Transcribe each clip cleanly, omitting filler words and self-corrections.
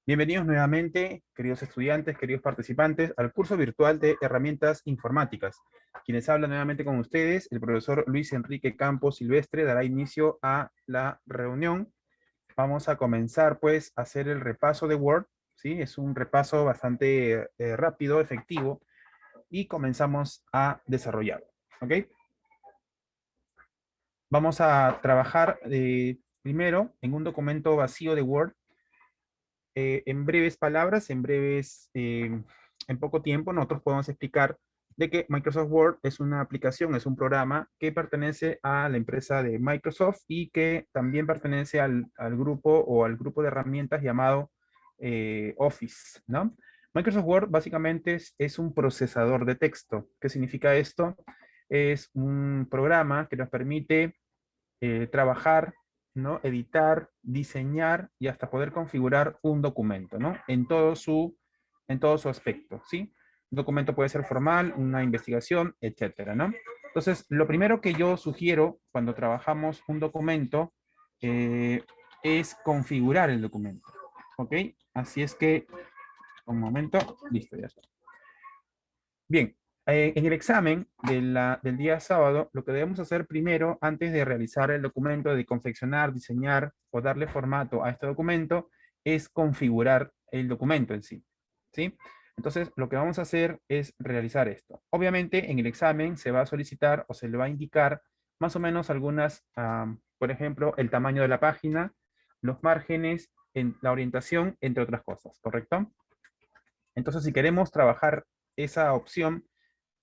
Bienvenidos nuevamente, queridos estudiantes, queridos participantes, al curso virtual de herramientas informáticas. Quienes hablan nuevamente con ustedes, el profesor Luis Enrique Campos Silvestre dará inicio a la reunión. Vamos a comenzar pues a hacer el repaso de Word, ¿sí? Es un repaso bastante rápido, efectivo, y comenzamos a desarrollarlo, ¿ok? Vamos a trabajar primero en un documento vacío de Word. En breves palabras, en poco tiempo, nosotros podemos explicar de que Microsoft Word es una aplicación, es un programa que pertenece a la empresa de Microsoft y que también pertenece al grupo o al grupo de herramientas llamado Office, ¿no? Microsoft Word básicamente es un procesador de texto. ¿Qué significa esto? Es un programa que nos permite trabajar, ¿no? Editar, diseñar y hasta poder configurar un documento, ¿no? En todo su aspecto, ¿sí? Un documento puede ser formal, una investigación, etcétera, ¿no? Entonces, lo primero que yo sugiero cuando trabajamos un documento es configurar el documento, ¿ok? Así es que, un momento, listo, ya está. Bien, en el examen del día sábado, lo que debemos hacer primero, antes de realizar el documento, de confeccionar, diseñar o darle formato a este documento, es configurar el documento en sí, ¿sí? Entonces, lo que vamos a hacer es realizar esto. Obviamente, en el examen se va a solicitar o se le va a indicar más o menos algunas, por ejemplo, el tamaño de la página, los márgenes, la orientación, entre otras cosas, ¿correcto? Entonces, si queremos trabajar esa opción,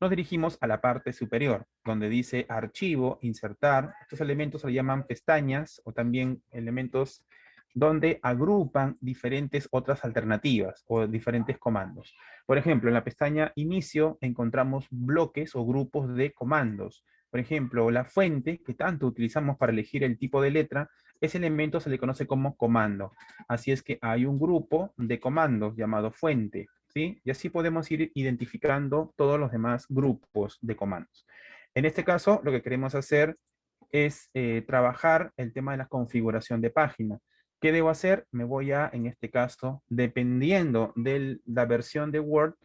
nos dirigimos a la parte superior, donde dice archivo, insertar. Estos elementos se le llaman pestañas o también elementos donde agrupan diferentes otras alternativas o diferentes comandos. Por ejemplo, en la pestaña inicio encontramos bloques o grupos de comandos. Por ejemplo, la fuente, que tanto utilizamos para elegir el tipo de letra, ese elemento se le conoce como comando. Así es que hay un grupo de comandos llamado fuente, ¿sí? Y así podemos ir identificando todos los demás grupos de comandos. En este caso, lo que queremos hacer es trabajar el tema de la configuración de página. ¿Qué debo hacer? Me voy a, en este caso, dependiendo de la versión de Word,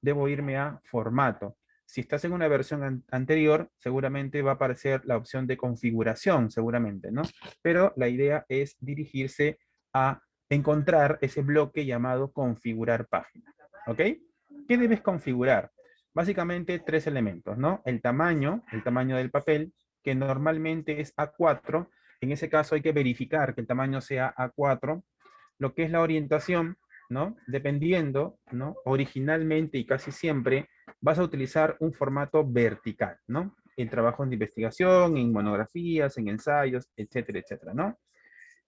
debo irme a formato. Si estás en una versión anterior, seguramente va a aparecer la opción de configuración, seguramente, ¿no? Pero la idea es dirigirse a encontrar ese bloque llamado configurar página. ¿Ok? ¿Qué debes configurar? Básicamente tres elementos, ¿no? El tamaño del papel, que normalmente es A4. En ese caso hay que verificar que el tamaño sea A4. Lo que es la orientación, ¿no? Dependiendo, ¿no? Originalmente y casi siempre vas a utilizar un formato vertical, ¿no? En trabajos de investigación, en monografías, en ensayos, etcétera, etcétera, ¿no?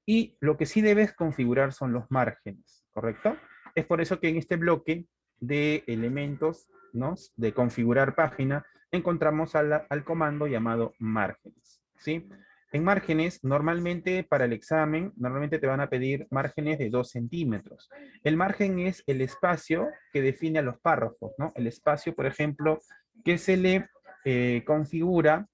Y lo que sí debes configurar son los márgenes, ¿correcto? Es por eso que en este bloque de elementos, ¿no? De configurar página, encontramos al comando llamado márgenes, ¿sí? En márgenes, normalmente para el examen, normalmente te van a pedir márgenes de 2 centímetros. El margen es el espacio que define a los párrafos, ¿no? El espacio, por ejemplo, que se le configura,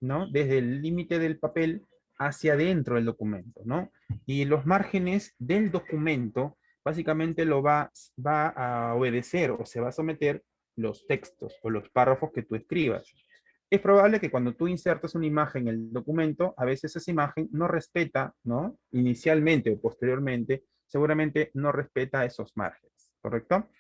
¿no? Desde el límite del papel hacia adentro del documento, ¿no? Y los márgenes del documento básicamente va a obedecer o se va a someter los textos o los párrafos que tú escribas. Es probable que cuando tú insertas una imagen en el documento, a veces esa imagen no respeta, ¿no? Inicialmente o posteriormente, seguramente no respeta esos márgenes, ¿correcto?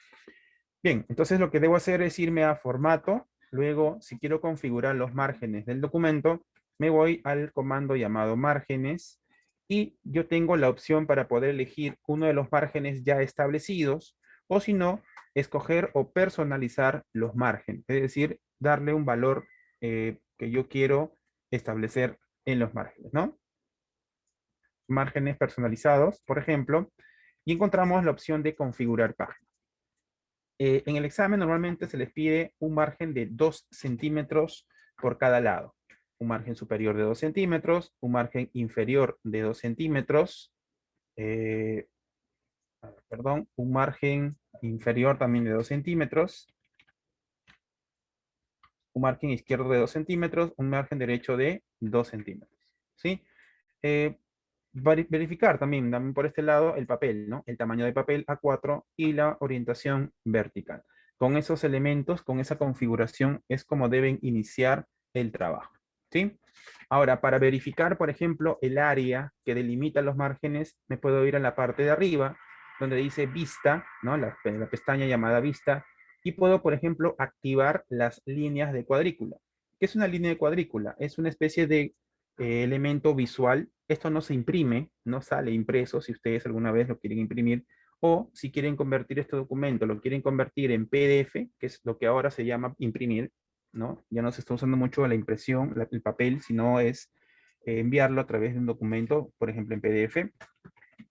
Bien, entonces lo que debo hacer es irme a formato. Luego, si quiero configurar los márgenes del documento, me voy al comando llamado márgenes y yo tengo la opción para poder elegir uno de los márgenes ya establecidos o si no, escoger o personalizar los márgenes, es decir, darle un valor que yo quiero establecer en los márgenes, ¿no? Márgenes personalizados, por ejemplo, y encontramos la opción de configurar página. En el examen normalmente se les pide un margen de 2 centímetros por cada lado. Un margen superior de 2 centímetros, un margen inferior de 2 centímetros, eh, perdón, un margen inferior también de 2 centímetros, un margen izquierdo de 2 centímetros, un margen derecho de 2 centímetros. ¿Sí? Verificar también por este lado el papel, ¿no? El tamaño de papel A4 y la orientación vertical. Con esos elementos, con esa configuración, es como deben iniciar el trabajo, ¿sí? Ahora, para verificar, por ejemplo, el área que delimita los márgenes, me puedo ir a la parte de arriba, donde dice vista, ¿no? La pestaña llamada vista, y puedo, por ejemplo, activar las líneas de cuadrícula. ¿Qué es una línea de cuadrícula? Es una especie de elemento visual. Esto no se imprime, no sale impreso si ustedes alguna vez lo quieren imprimir, o si quieren convertir este documento, lo quieren convertir en PDF, que es lo que ahora se llama imprimir, ¿no? Ya no se está usando mucho la impresión, el papel, sino es enviarlo a través de un documento, por ejemplo en PDF.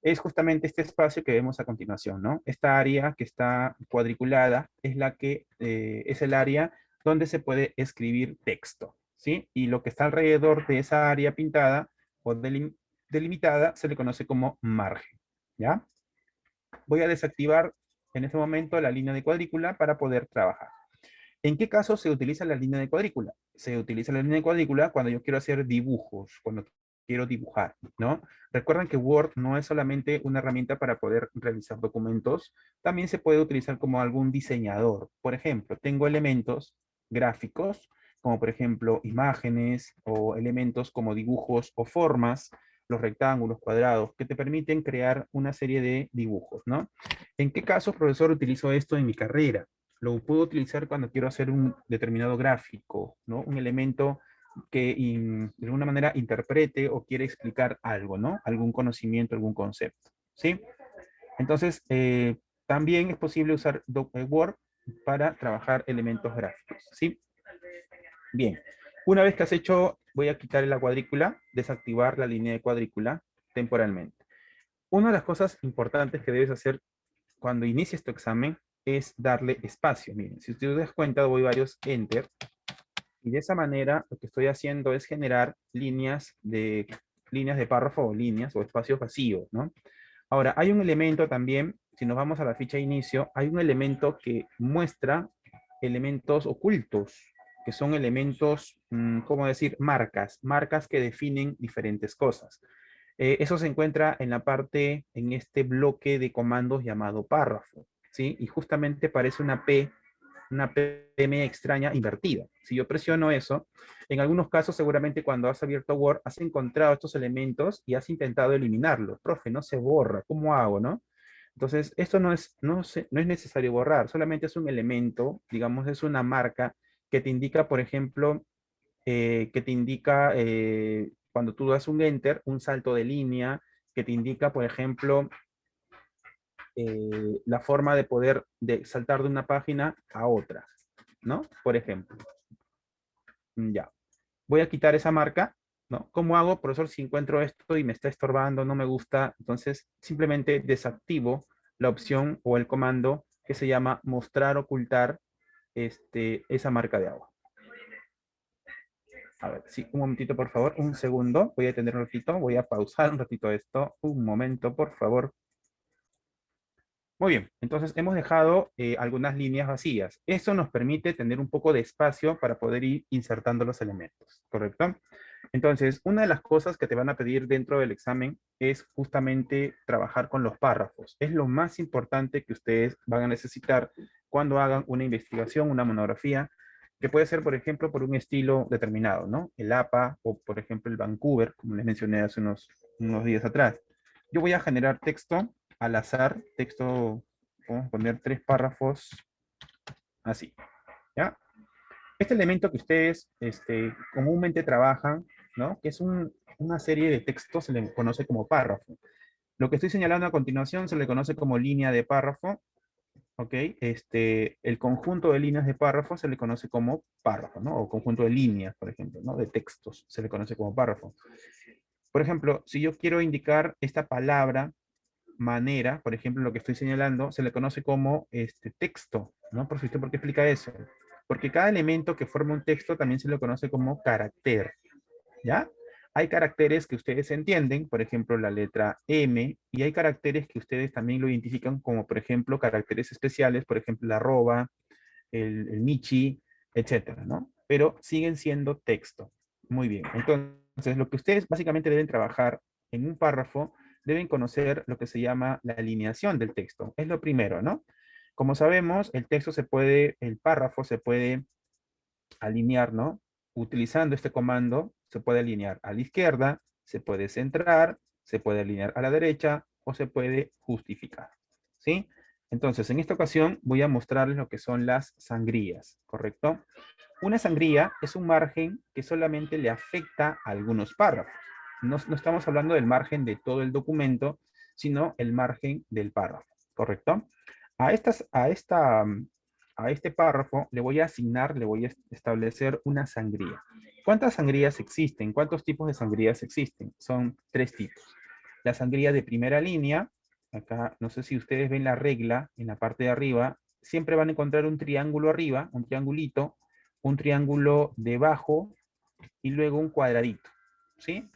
Es justamente este espacio que vemos a continuación, ¿no? Esta área que está cuadriculada es la que es el área donde se puede escribir texto, ¿sí? Y lo que está alrededor de esa área pintada o delimitada se le conoce como margen, ¿ya? Voy a desactivar en este momento la línea de cuadrícula para poder trabajar. ¿En qué caso se utiliza la línea de cuadrícula? Se utiliza la línea de cuadrícula cuando yo quiero hacer dibujos, cuando quiero dibujar, ¿no? Recuerden que Word no es solamente una herramienta para poder realizar documentos, también se puede utilizar como algún diseñador. Por ejemplo, tengo elementos gráficos, como por ejemplo imágenes o elementos como dibujos o formas, los rectángulos, cuadrados, que te permiten crear una serie de dibujos, ¿no? ¿En qué caso, profesor, utilizo esto en mi carrera? Lo puedo utilizar cuando quiero hacer un determinado gráfico, ¿no? Un elemento que de alguna manera interprete o quiere explicar algo, ¿no? Algún conocimiento, algún concepto, ¿sí? Entonces, también es posible usar Word para trabajar elementos gráficos, ¿sí? Bien, una vez que has hecho, voy a quitar la cuadrícula, desactivar la línea de cuadrícula temporalmente. Una de las cosas importantes que debes hacer cuando inicies tu examen es darle espacio. Miren, si ustedes das cuenta, doy varios enter y de esa manera lo que estoy haciendo es generar líneas de párrafo o líneas o espacios vacíos, ¿no? Ahora, hay un elemento también, si nos vamos a la ficha de inicio, hay un elemento que muestra elementos ocultos, que son elementos, ¿cómo decir? Marcas que definen diferentes cosas. Eso se encuentra en la parte, en este bloque de comandos llamado párrafo, ¿sí? Y justamente parece una PM extraña invertida. Si yo presiono eso, en algunos casos seguramente cuando has abierto Word has encontrado estos elementos y has intentado eliminarlos. Profe, no se borra, ¿cómo hago, no? Entonces, esto no es necesario borrar, solamente es un elemento, digamos, es una marca que te indica, por ejemplo, cuando tú das un enter, un salto de línea, que te indica, por ejemplo, la forma de poder saltar de una página a otra, ¿no? Por ejemplo, ya. Voy a quitar esa marca, ¿no? ¿Cómo hago, profesor, si encuentro esto y me está estorbando, no me gusta? Entonces, simplemente desactivo la opción o el comando que se llama mostrar, ocultar esa marca de agua. A ver, sí, un momentito, por favor, un segundo. Voy a tener un ratito, voy a pausar un ratito esto. Un momento, por favor. Muy bien, entonces hemos dejado algunas líneas vacías. Eso nos permite tener un poco de espacio para poder ir insertando los elementos, ¿correcto? Entonces, una de las cosas que te van a pedir dentro del examen es justamente trabajar con los párrafos. Es lo más importante que ustedes van a necesitar cuando hagan una investigación, una monografía, que puede ser, por ejemplo, por un estilo determinado, ¿no? El APA o, por ejemplo, el Vancouver, como les mencioné hace unos días atrás. Yo voy a generar texto al azar, texto, vamos a poner 3 párrafos, así, ¿ya? Este elemento que ustedes comúnmente trabajan, ¿no? Que es una serie de textos, se le conoce como párrafo. Lo que estoy señalando a continuación se le conoce como línea de párrafo, ¿ok? El conjunto de líneas de párrafo se le conoce como párrafo, ¿no? O conjunto de líneas, por ejemplo, ¿no? De textos se le conoce como párrafo. Por ejemplo, si yo quiero indicar esta palabra, manera, por ejemplo, lo que estoy señalando, se le conoce como texto, ¿no? ¿Por qué explica eso? Porque cada elemento que forma un texto también se le conoce como carácter, ¿ya? Hay caracteres que ustedes entienden, por ejemplo, la letra M, y hay caracteres que ustedes también lo identifican como, por ejemplo, caracteres especiales, por ejemplo, la arroba, el michi, etcétera, ¿no? Pero siguen siendo texto. Muy bien. Entonces, lo que ustedes básicamente deben trabajar en un párrafo, deben conocer lo que se llama la alineación del texto. Es lo primero, ¿no? Como sabemos, el párrafo se puede alinear, ¿no? Utilizando este comando, se puede alinear a la izquierda, se puede centrar, se puede alinear a la derecha o se puede justificar, ¿sí? Entonces, en esta ocasión voy a mostrarles lo que son las sangrías, ¿correcto? Una sangría es un margen que solamente le afecta a algunos párrafos. No estamos hablando del margen de todo el documento, sino el margen del párrafo, ¿correcto? A, estas, a, esta, a este párrafo le voy a asignar, le voy a establecer una sangría. ¿Cuántas sangrías existen? ¿Cuántos tipos de sangrías existen? Son 3 tipos. La sangría de primera línea, acá no sé si ustedes ven la regla en la parte de arriba, siempre van a encontrar un triángulo arriba, un triangulito, un triángulo debajo y luego un cuadradito, ¿sí?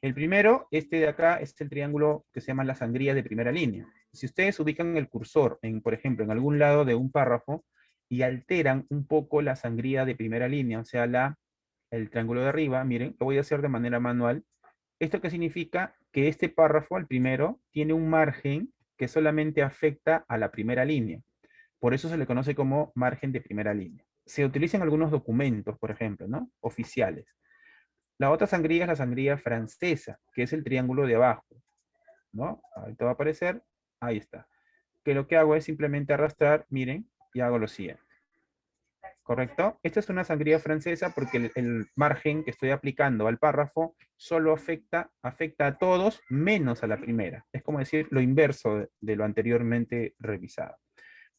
El primero, este de acá, es el triángulo que se llama la sangría de primera línea. Si ustedes ubican el cursor, por ejemplo, en algún lado de un párrafo y alteran un poco la sangría de primera línea, o sea, el triángulo de arriba, miren, lo voy a hacer de manera manual. ¿Esto qué significa? Que este párrafo, el primero, tiene un margen que solamente afecta a la primera línea. Por eso se le conoce como margen de primera línea. Se utiliza en algunos documentos, por ejemplo, ¿no? Oficiales. La otra sangría es la sangría francesa, que es el triángulo de abajo, ¿no? Ahorita va a aparecer, ahí está. Que lo que hago es simplemente arrastrar, miren, y hago lo siguiente. ¿Correcto? Esta es una sangría francesa porque el margen que estoy aplicando al párrafo solo afecta a todos menos a la primera. Es como decir lo inverso de lo anteriormente revisado.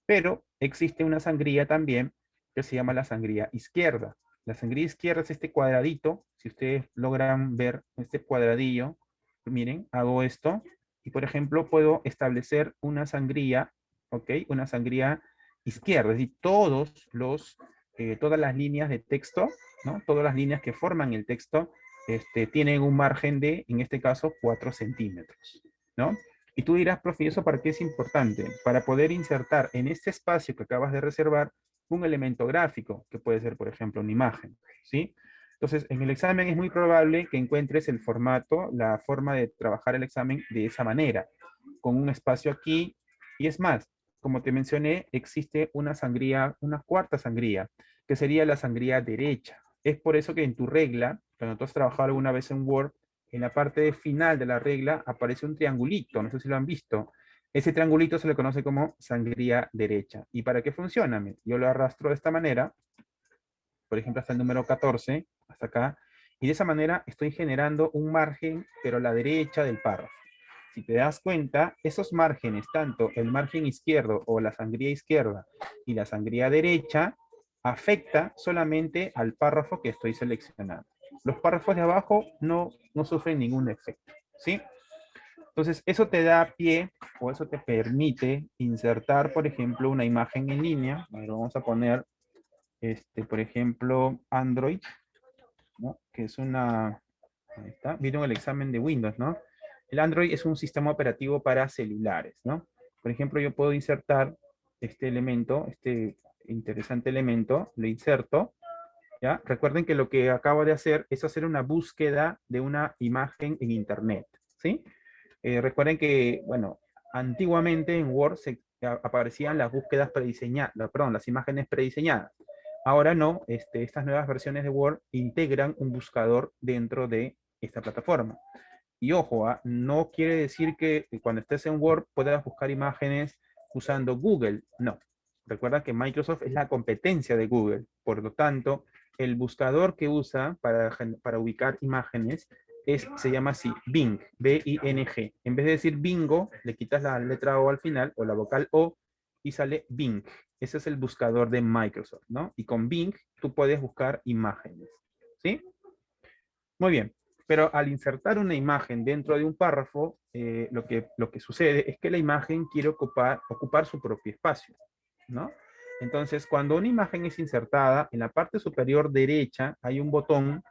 Pero existe una sangría también que se llama la sangría izquierda. La sangría izquierda es este cuadradito. Si ustedes logran ver este cuadradillo, miren, hago esto. Y por ejemplo, puedo establecer una sangría, ¿ok? Una sangría izquierda. Es decir, todas las líneas de texto, ¿no? Todas las líneas que forman el texto tienen un margen de, en este caso, 4 centímetros, ¿no? Y tú dirás, profe, ¿y eso para qué es importante? Para poder insertar en este espacio que acabas de reservar un elemento gráfico, que puede ser, por ejemplo, una imagen, ¿sí? Entonces, en el examen es muy probable que encuentres el formato, la forma de trabajar el examen de esa manera, con un espacio aquí, y es más, como te mencioné, existe una sangría, una cuarta sangría, que sería la sangría derecha. Es por eso que en tu regla, cuando tú has trabajado alguna vez en Word, en la parte final de la regla aparece un triangulito, no sé si lo han visto. Ese triangulito se le conoce como sangría derecha. ¿Y para qué funciona? Yo lo arrastro de esta manera, por ejemplo, hasta el número 14, hasta acá, y de esa manera estoy generando un margen, pero a la derecha del párrafo. Si te das cuenta, esos márgenes, tanto el margen izquierdo o la sangría izquierda y la sangría derecha, afecta solamente al párrafo que estoy seleccionando. Los párrafos de abajo no sufren ningún efecto, ¿sí? Entonces, eso te da pie o eso te permite insertar, por ejemplo, una imagen en línea. A ver, vamos a poner, por ejemplo, Android, ¿no? Que es una, ahí está, vieron el examen de Windows, ¿no? El Android es un sistema operativo para celulares, ¿no? Por ejemplo, yo puedo insertar este elemento, este interesante elemento, lo inserto, ¿ya? Recuerden que lo que acabo de hacer es hacer una búsqueda de una imagen en Internet, ¿sí? Recuerden que, bueno, antiguamente en Word aparecían las búsquedas prediseñadas, perdón, las imágenes prediseñadas. Ahora no, estas nuevas versiones de Word integran un buscador dentro de esta plataforma. Y ojo, no quiere decir que cuando estés en Word puedas buscar imágenes usando Google. No. Recuerda que Microsoft es la competencia de Google. Por lo tanto, el buscador que usa para ubicar imágenes se llama así, Bing, B-I-N-G. En vez de decir bingo, le quitas la letra O al final, o la vocal O, y sale Bing. Ese es el buscador de Microsoft, ¿no? Y con Bing tú puedes buscar imágenes, ¿sí? Muy bien, pero al insertar una imagen dentro de un párrafo, lo que sucede es que la imagen quiere ocupar su propio espacio, ¿no? Entonces, cuando una imagen es insertada, en la parte superior derecha hay un botón,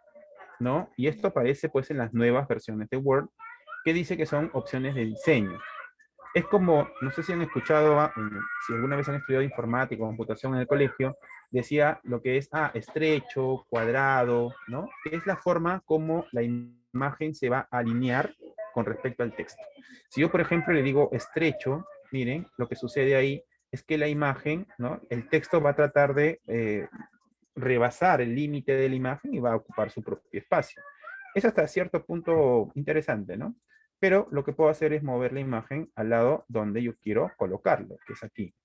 ¿no? Y esto aparece pues en las nuevas versiones de Word, que dice que son opciones de diseño. Es como, no sé si han escuchado, si alguna vez han estudiado informática o computación en el colegio, decía lo que es cuadrado, ¿no? Que es la forma como la imagen se va a alinear con respecto al texto. Si yo, por ejemplo, le digo estrecho, miren, lo que sucede ahí es que la imagen, ¿no? El texto va a tratar de rebasar el límite de la imagen y va a ocupar su propio espacio. Es hasta cierto punto interesante, ¿no? Pero lo que puedo hacer es mover la imagen al lado donde yo quiero colocarlo, que es aquí.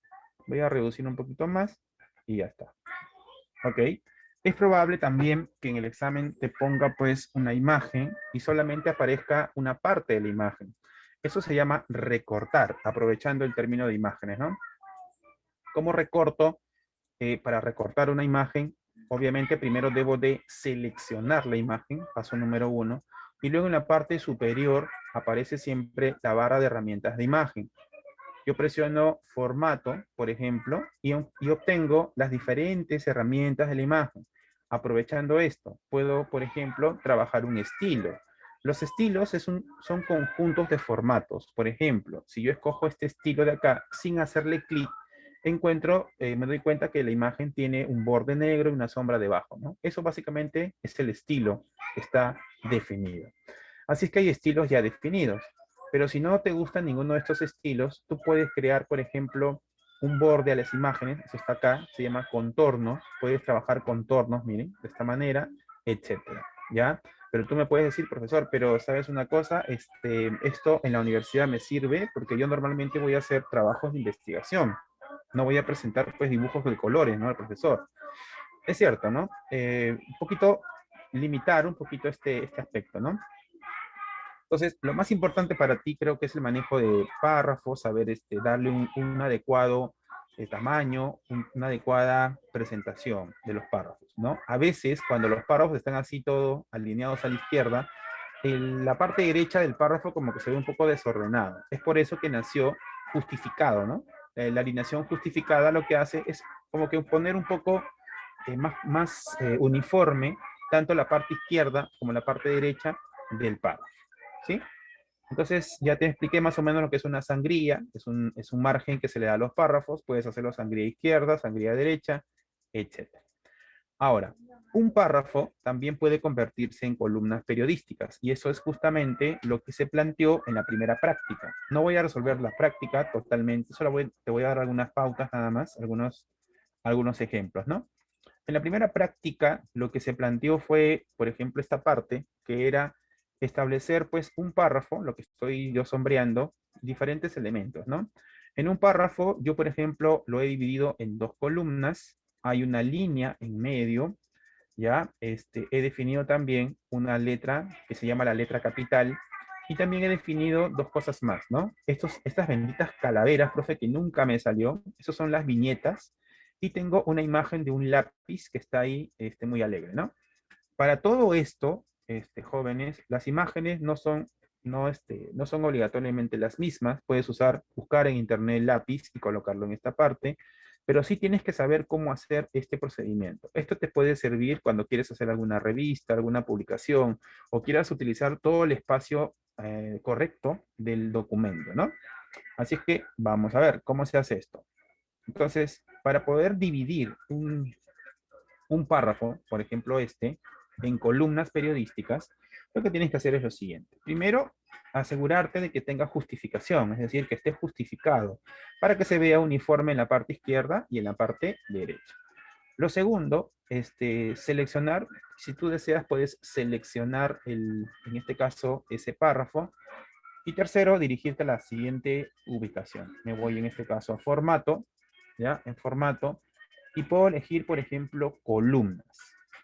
Voy a reducir un poquito más y ya está. ¿Ok? Es probable también que en el examen te ponga pues una imagen y solamente aparezca una parte de la imagen. Eso se llama recortar, aprovechando el término de imágenes, ¿no? ¿Cómo recorto? Para recortar una imagen, obviamente primero debo de seleccionar la imagen, paso número 1, y luego en la parte superior aparece siempre la barra de herramientas de imagen. Yo presiono formato, por ejemplo, y obtengo las diferentes herramientas de la imagen. Aprovechando esto, puedo, por ejemplo, trabajar un estilo. Los estilos son conjuntos de formatos. Por ejemplo, si yo escojo este estilo de acá sin hacerle clic, me doy cuenta que la imagen tiene un borde negro y una sombra debajo, ¿no? Eso básicamente es el estilo que está definido. Así es que hay estilos ya definidos. Pero si no te gusta ninguno de estos estilos, tú puedes crear, por ejemplo, un borde a las imágenes. Eso está acá, se llama contorno. Puedes trabajar contornos, miren, de esta manera, etcétera, ¿ya? Pero tú me puedes decir, profesor, pero ¿sabes una cosa? Esto en la universidad me sirve porque yo normalmente voy a hacer trabajos de investigación. No voy a presentar, pues, dibujos de colores, ¿no? Al profesor. Es cierto, ¿no? Un poquito limitar un poquito este aspecto, ¿no? Entonces, lo más importante para ti creo que es el manejo de párrafos, saber darle un adecuado tamaño, una adecuada presentación de los párrafos, ¿no? A veces, cuando los párrafos están así todo alineados a la izquierda, la parte derecha del párrafo como que se ve un poco desordenado. Es por eso que nació justificado, ¿no? La alineación justificada lo que hace es como que poner un poco más uniforme tanto la parte izquierda como la parte derecha del párrafo. ¿Sí? Entonces ya te expliqué más o menos lo que es una sangría, es un margen que se le da a los párrafos, puedes hacerlo sangría izquierda, sangría derecha, etc. Ahora, un párrafo también puede convertirse en columnas periodísticas y eso es justamente lo que se planteó en la primera práctica. No voy a resolver la práctica totalmente, te voy a dar algunas pautas nada más, algunos ejemplos, ¿no? En la primera práctica, lo que se planteó fue, por ejemplo, esta parte, que era establecer, pues, un párrafo, lo que estoy yo sombreando, diferentes elementos, ¿no? En un párrafo, yo, por ejemplo, lo he dividido en dos columnas, hay una línea en medio, ¿ya? He definido también una letra que se llama la letra capital, y también he definido dos cosas más, ¿no? Estas benditas calaveras, profe, que nunca me salió, esas son las viñetas, y tengo una imagen de un lápiz que está ahí muy alegre, ¿no? Para todo esto, jóvenes, las imágenes no son obligatoriamente las mismas. Puedes buscar en internet lápiz y colocarlo en esta parte, pero sí tienes que saber cómo hacer este procedimiento. Esto te puede servir cuando quieres hacer alguna revista, alguna publicación, o quieras utilizar todo el espacio correcto del documento, ¿no? Así es que vamos a ver cómo se hace esto. Entonces, para poder dividir un párrafo, por ejemplo en columnas periodísticas, lo que tienes que hacer es lo siguiente. Primero, asegurarte de que tenga justificación, es decir, que esté justificado, para que se vea uniforme en la parte izquierda y en la parte derecha. Lo segundo, seleccionar, si tú deseas, puedes seleccionar, en este caso, ese párrafo. Y tercero, dirigirte a la siguiente ubicación. Me voy en este caso a formato, ¿ya? En formato, y puedo elegir, por ejemplo, columnas,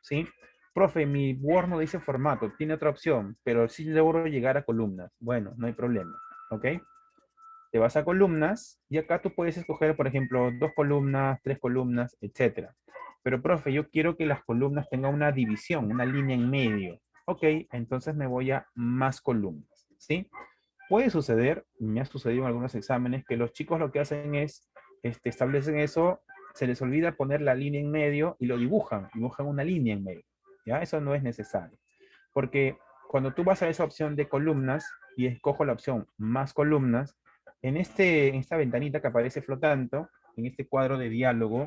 ¿sí? Profe, mi Word no dice formato, tiene otra opción, pero sí logro llegar a columnas. Bueno, no hay problema, ¿ok? Te vas a columnas y acá tú puedes escoger, por ejemplo, 2 columnas, 3 columnas, etcétera. Pero, profe, yo quiero que las columnas tengan una división, una línea en medio. Ok, entonces me voy a más columnas, ¿sí? Puede suceder, me ha sucedido en algunos exámenes, que los chicos lo que hacen es, establecen eso, se les olvida poner la línea en medio y lo dibujan una línea en medio. ¿Ya? Eso no es necesario. Porque cuando tú vas a esa opción de columnas y escojo la opción más columnas, en esta ventanita que aparece flotando, en este cuadro de diálogo,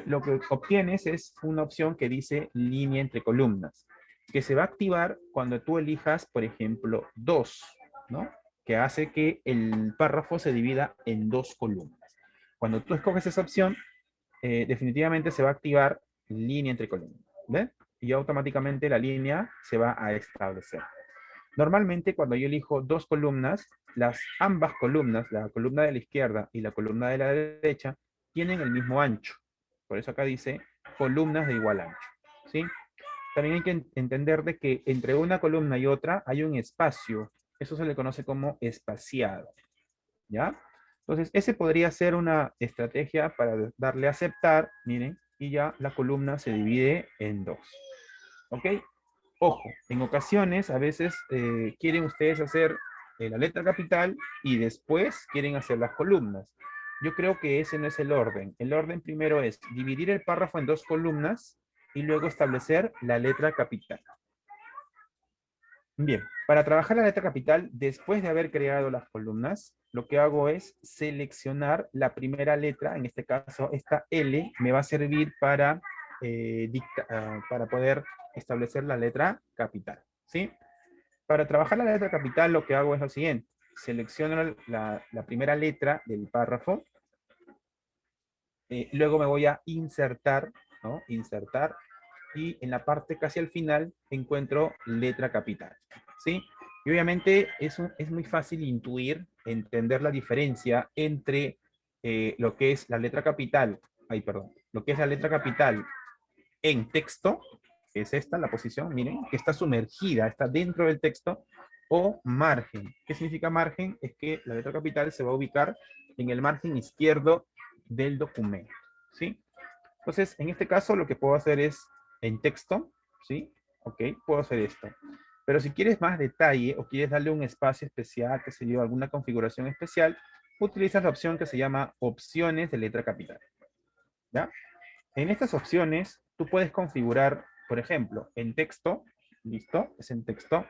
lo que obtienes es una opción que dice línea entre columnas, que se va a activar cuando tú elijas, por ejemplo, 2. ¿no? Que hace que el párrafo se divida en dos columnas. Cuando tú escoges esa opción, definitivamente se va a activar línea entre columnas, ¿ves? Y automáticamente la línea se va a establecer. Normalmente cuando yo elijo dos columnas, ambas columnas, la columna de la izquierda y la columna de la derecha, tienen el mismo ancho. Por eso acá dice columnas de igual ancho, ¿sí? También hay que entender de que entre una columna y otra hay un espacio. Eso se le conoce como espaciado, ¿ya? Entonces, ese podría ser una estrategia para darle a aceptar, miren, y ya la columna se divide en dos, ¿ok? Ojo, en ocasiones, a veces quieren ustedes hacer la letra capital y después quieren hacer las columnas. Yo creo que ese no es el orden. El orden primero es dividir el párrafo en dos columnas y luego establecer la letra capital. Bien, para trabajar la letra capital, después de haber creado las columnas, lo que hago es seleccionar la primera letra, en este caso esta L, me va a servir para poder establecer la letra capital, ¿sí? Para trabajar la letra capital, lo que hago es lo siguiente. Selecciono la primera letra del párrafo, luego me voy a insertar, ¿no? Insertar, y en la parte casi al final encuentro letra capital, ¿sí? Y obviamente es muy fácil intuir, entender la diferencia entre lo que es la letra capital, lo que es la letra capital en texto, que es esta, la posición, miren, que está sumergida, está dentro del texto, o margen. ¿Qué significa margen? Es que la letra capital se va a ubicar en el margen izquierdo del documento, ¿sí? Entonces, en este caso, lo que puedo hacer es en texto, ¿sí? Ok, puedo hacer esto. Pero si quieres más detalle o quieres darle un espacio especial, que se yo, alguna configuración especial, utilizas la opción que se llama opciones de letra capital, ¿ya? En estas opciones, tú puedes configurar, por ejemplo, en texto, ¿listo? Es en texto,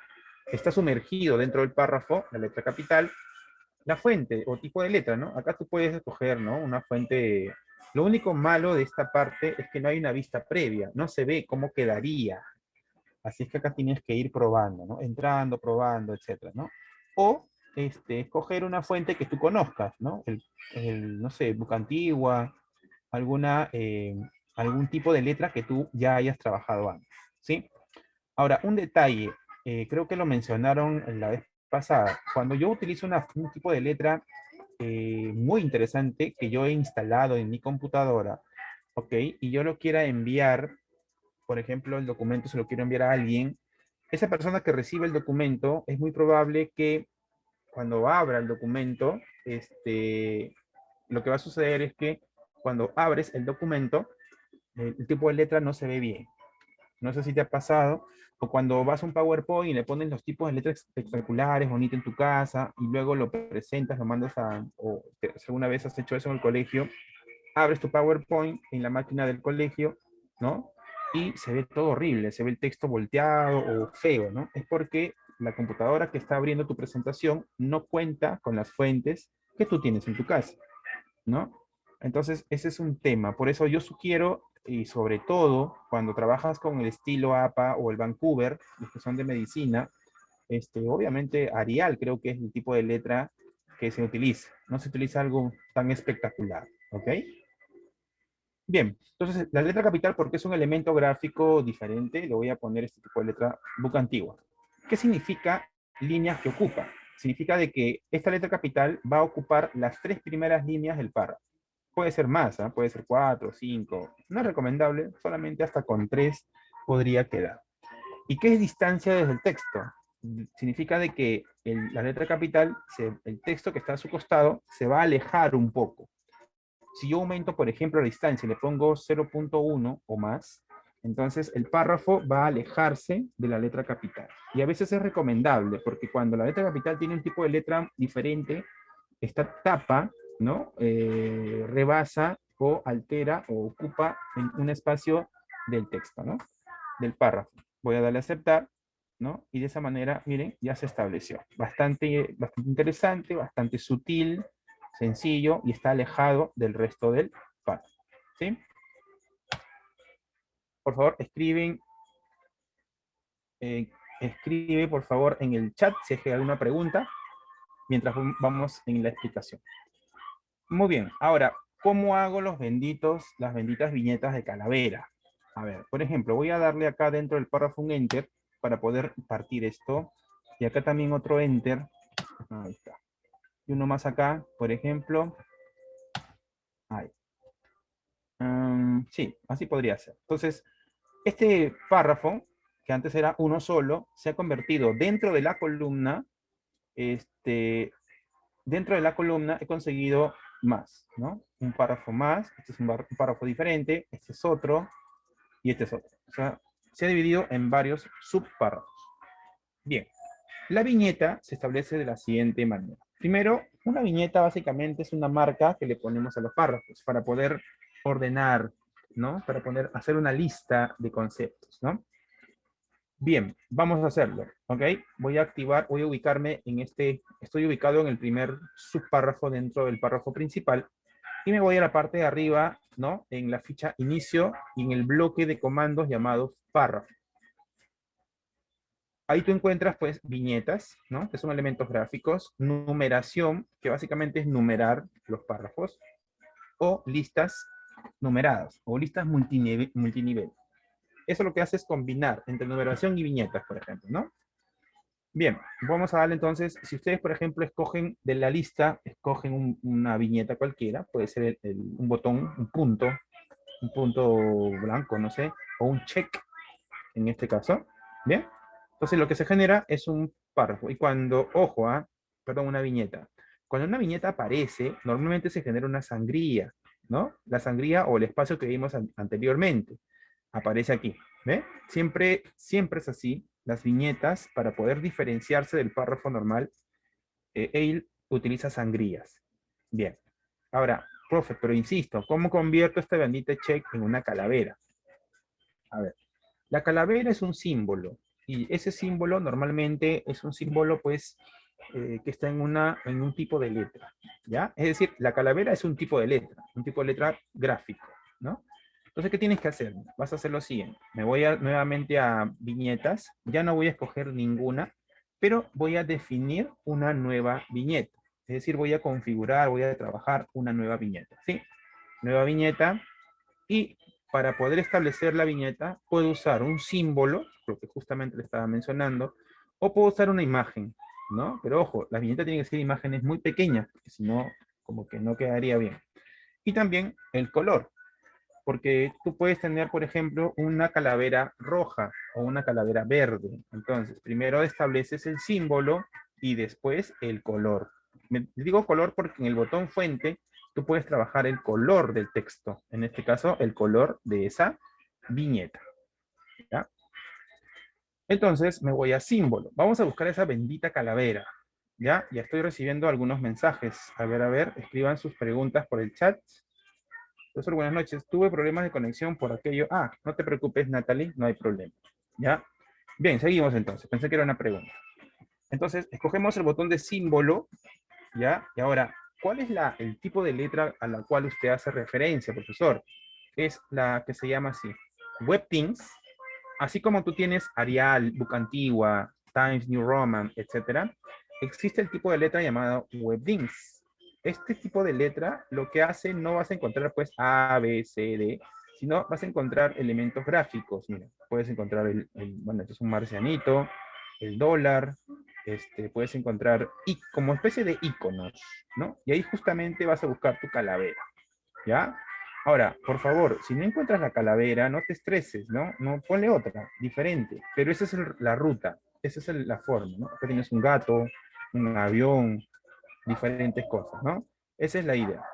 está sumergido dentro del párrafo, la letra capital, la fuente o tipo de letra, ¿no? Acá tú puedes escoger, ¿no? Una fuente. Lo único malo de esta parte es que no hay una vista previa, no se ve cómo quedaría. Así es que acá tienes que ir probando, ¿no? Entrando, probando, etcétera, ¿no? O escoger una fuente que tú conozcas, ¿no? No sé, Book Antigua, alguna, algún tipo de letra que tú ya hayas trabajado antes, ¿sí? Ahora, un detalle, creo que lo mencionaron la vez pasada. Cuando yo utilizo un tipo de letra muy interesante que yo he instalado en mi computadora, ¿ok? Y yo lo quiera enviar, por ejemplo, el documento se lo quiero enviar a alguien, esa persona que recibe el documento es muy probable que cuando abra el documento, lo que va a suceder es que cuando abres el documento, el tipo de letra no se ve bien. No sé si te ha pasado, o cuando vas a un PowerPoint y le pones los tipos de letras espectaculares, bonito en tu casa, y luego lo presentas, lo mandas si alguna vez has hecho eso en el colegio, abres tu PowerPoint en la máquina del colegio, ¿no? Y se ve todo horrible, se ve el texto volteado o feo, ¿no? Es porque la computadora que está abriendo tu presentación no cuenta con las fuentes que tú tienes en tu casa, ¿no? Entonces, ese es un tema. Por eso yo sugiero, y sobre todo cuando trabajas con el estilo APA o el Vancouver, los que son de medicina, obviamente Arial creo que es el tipo de letra que se utiliza. No se utiliza algo tan espectacular, ¿ok? Bien, entonces la letra capital, porque es un elemento gráfico diferente, le voy a poner este tipo de letra Book Antigua. ¿Qué significa líneas que ocupa? Significa de que esta letra capital va a ocupar las tres primeras líneas del párrafo. Puede ser más, ¿eh? Puede ser 4, 5. No es recomendable, solamente hasta con 3 podría quedar. ¿Y qué es distancia desde el texto? Significa de que la letra capital, el texto que está a su costado, se va a alejar un poco. Si yo aumento, por ejemplo, la distancia y le pongo 0.1 o más, entonces el párrafo va a alejarse de la letra capital. Y a veces es recomendable, porque cuando la letra capital tiene un tipo de letra diferente, esta tapa, ¿no? Rebasa o altera o ocupa un espacio del texto, ¿no? Del párrafo. Voy a darle a aceptar, ¿no? Y de esa manera, miren, ya se estableció. Bastante interesante, bastante sutil, sencillo y está alejado del resto del párrafo, ¿sí? Por favor, escribe por favor en el chat si es que hay alguna pregunta. mientras vamos en la explicación. Muy bien, ahora, ¿cómo hago las benditas viñetas de calavera? A ver, por ejemplo, voy a darle acá dentro del párrafo un enter para poder partir esto. Y acá también otro enter. Ahí está. Y uno más acá, por ejemplo. Ahí. Sí, así podría ser. Entonces, este párrafo, que antes era uno solo, se ha convertido dentro de la columna. Dentro de la columna he conseguido más, ¿no? Un párrafo más, este es un párrafo diferente, este es otro, y este es otro. O sea, se ha dividido en varios subpárrafos. Bien, la viñeta se establece de la siguiente manera. Primero, una viñeta básicamente es una marca que le ponemos a los párrafos para poder ordenar, ¿no? Para poder hacer una lista de conceptos, ¿no? Bien, vamos a hacerlo, ¿ok? Voy a ubicarme en estoy ubicado en el primer subpárrafo dentro del párrafo principal y me voy a la parte de arriba, ¿no? En la ficha inicio y en el bloque de comandos llamados párrafo. Ahí tú encuentras, pues, viñetas, ¿no? Que son elementos gráficos, numeración, que básicamente es numerar los párrafos, o listas numeradas, o listas multinivel. Eso lo que hace es combinar entre numeración y viñetas, por ejemplo, ¿no? Bien, vamos a darle entonces, si ustedes, por ejemplo, escogen de la lista, escogen una viñeta cualquiera, puede ser un botón, un punto blanco, no sé, o un check, en este caso, ¿bien? Entonces lo que se genera es un párrafo, y cuando, ojo, perdón, una viñeta. Cuando una viñeta aparece, normalmente se genera una sangría, ¿no? La sangría o el espacio que vimos anteriormente, aparece aquí, ¿ve? Siempre es así. Las viñetas, para poder diferenciarse del párrafo normal, él utiliza sangrías. Bien. Ahora, profe, pero insisto, ¿cómo convierto esta bendita check en una calavera? A ver, la calavera es un símbolo, y ese símbolo normalmente es un símbolo, pues, que está en un tipo de letra, ¿ya? Es decir, la calavera es un tipo de letra gráfico, ¿no? Entonces, ¿qué tienes que hacer? Vas a hacer lo siguiente. Me voy nuevamente a viñetas. Ya no voy a escoger ninguna, pero voy a definir una nueva viñeta. Es decir, voy a configurar, voy a trabajar una nueva viñeta. ¿Sí? Nueva viñeta. Y para poder establecer la viñeta, puedo usar un símbolo, lo que justamente le estaba mencionando, o puedo usar una imagen, ¿no? Pero ojo, la viñeta tiene que ser imágenes muy pequeñas, porque si no, como que no quedaría bien. Y también el color, porque tú puedes tener, por ejemplo, una calavera roja o una calavera verde. Entonces, primero estableces el símbolo y después el color. Digo color porque en el botón fuente tú puedes trabajar el color del texto. En este caso, el color de esa viñeta. ¿Ya? Entonces, me voy a símbolo. Vamos a buscar esa bendita calavera. ¿Ya? Ya estoy recibiendo algunos mensajes. A ver, escriban sus preguntas por el chat. Profesor, buenas noches. Tuve problemas de conexión por aquello. No te preocupes, Natalie, no hay problema. ¿Ya? Bien, seguimos entonces. Pensé que era una pregunta. Entonces, escogemos el botón de símbolo, ¿ya? Y ahora, ¿cuál es el tipo de letra a la cual usted hace referencia, profesor? Es la que se llama así, WebThings. Así como tú tienes Arial, Book Antigua, Times New Roman, etcétera, existe el tipo de letra llamado WebThings. Este tipo de letra lo que hace, no vas a encontrar pues A, B, C, D, sino vas a encontrar elementos gráficos. Mira, puedes encontrar bueno, este es un marcianito, el dólar, puedes encontrar como especie de iconos, ¿no? Y ahí justamente vas a buscar tu calavera, ¿ya? Ahora, por favor, si no encuentras la calavera, no te estreses, ¿no? No, ponle otra, diferente. Pero esa es la ruta, esa es la forma, ¿no? Acá tienes un gato, un avión, diferentes cosas, ¿no? Esa es la idea.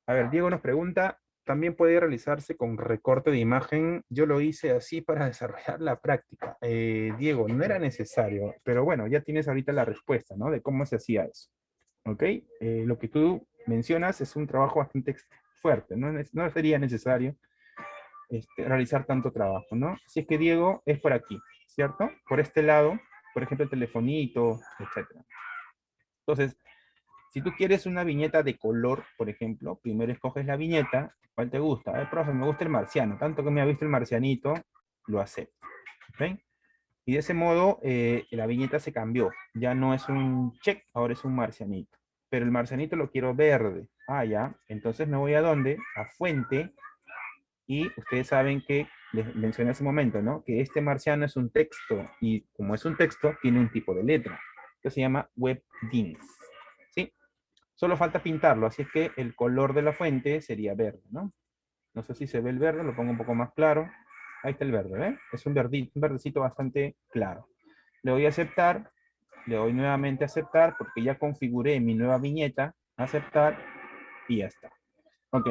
A ver, Diego nos pregunta, ¿también puede realizarse con recorte de imagen? Yo lo hice así para desarrollar la práctica. Diego, no era necesario, pero bueno, ya tienes ahorita la respuesta, ¿no? De cómo se hacía eso. ¿Ok? Lo que tú mencionas es un trabajo bastante fuerte, ¿no? No sería necesario realizar tanto trabajo, ¿no? Si es que Diego es por aquí, ¿cierto? Por este lado, por ejemplo, el telefonito, etc. Entonces, si tú quieres una viñeta de color, por ejemplo, primero escoges la viñeta, ¿cuál te gusta? Profe, me gusta el marciano, tanto que me ha visto el marcianito, lo acepto. ¿Ok? Y de ese modo, la viñeta se cambió. Ya no es un check, ahora es un marcianito. Pero el marcianito lo quiero verde. Ah, ya. Entonces me voy a ¿dónde? A fuente. Y ustedes saben que, les mencioné hace un momento, ¿no? Que este marciano es un texto. Y como es un texto, tiene un tipo de letra, que se llama WebDINS. ¿Sí? Solo falta pintarlo, así es que el color de la fuente sería verde, ¿no? No sé si se ve el verde, lo pongo un poco más claro. Ahí está el verde, ¿eh? Es un verdito, un verdecito bastante claro. Le doy a aceptar, le doy nuevamente a aceptar porque ya configuré mi nueva viñeta, aceptar y ya está. Ok.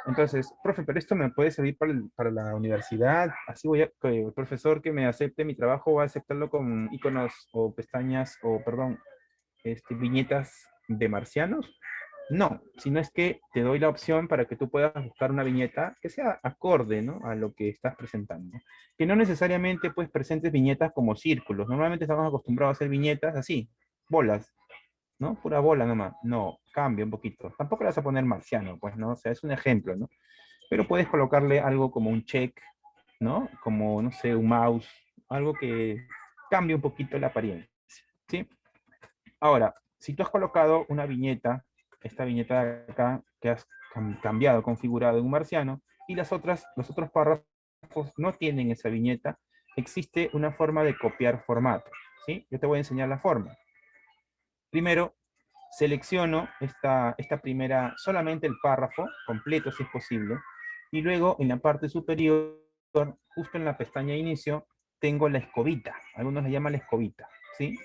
Entonces, profe, pero esto me puede servir para la universidad. Así voy a, que el profesor que me acepte mi trabajo va a aceptarlo con iconos o pestañas o, perdón, viñetas de marcianos. No, sino es que te doy la opción para que tú puedas buscar una viñeta que sea acorde, ¿no? A lo que estás presentando. Que no necesariamente pues presentes viñetas como círculos. Normalmente estamos acostumbrados a hacer viñetas así, bolas, ¿no? Pura bola nomás. No, cambia un poquito. Tampoco le vas a poner marciano, pues, ¿no? O sea, es un ejemplo, ¿no? Pero puedes colocarle algo como un check, ¿no? Como, no sé, un mouse, algo que cambie un poquito la apariencia, ¿sí? Ahora, si tú has colocado una viñeta, esta viñeta de acá, que has cambiado, configurado en un marciano, y los otros párrafos no tienen esa viñeta, existe una forma de copiar formato, ¿sí? Yo te voy a enseñar la forma. Primero, selecciono esta primera, solamente el párrafo completo si es posible, y luego en la parte superior, justo en la pestaña inicio, tengo la escobita, algunos le llaman la escobita, ¿sí?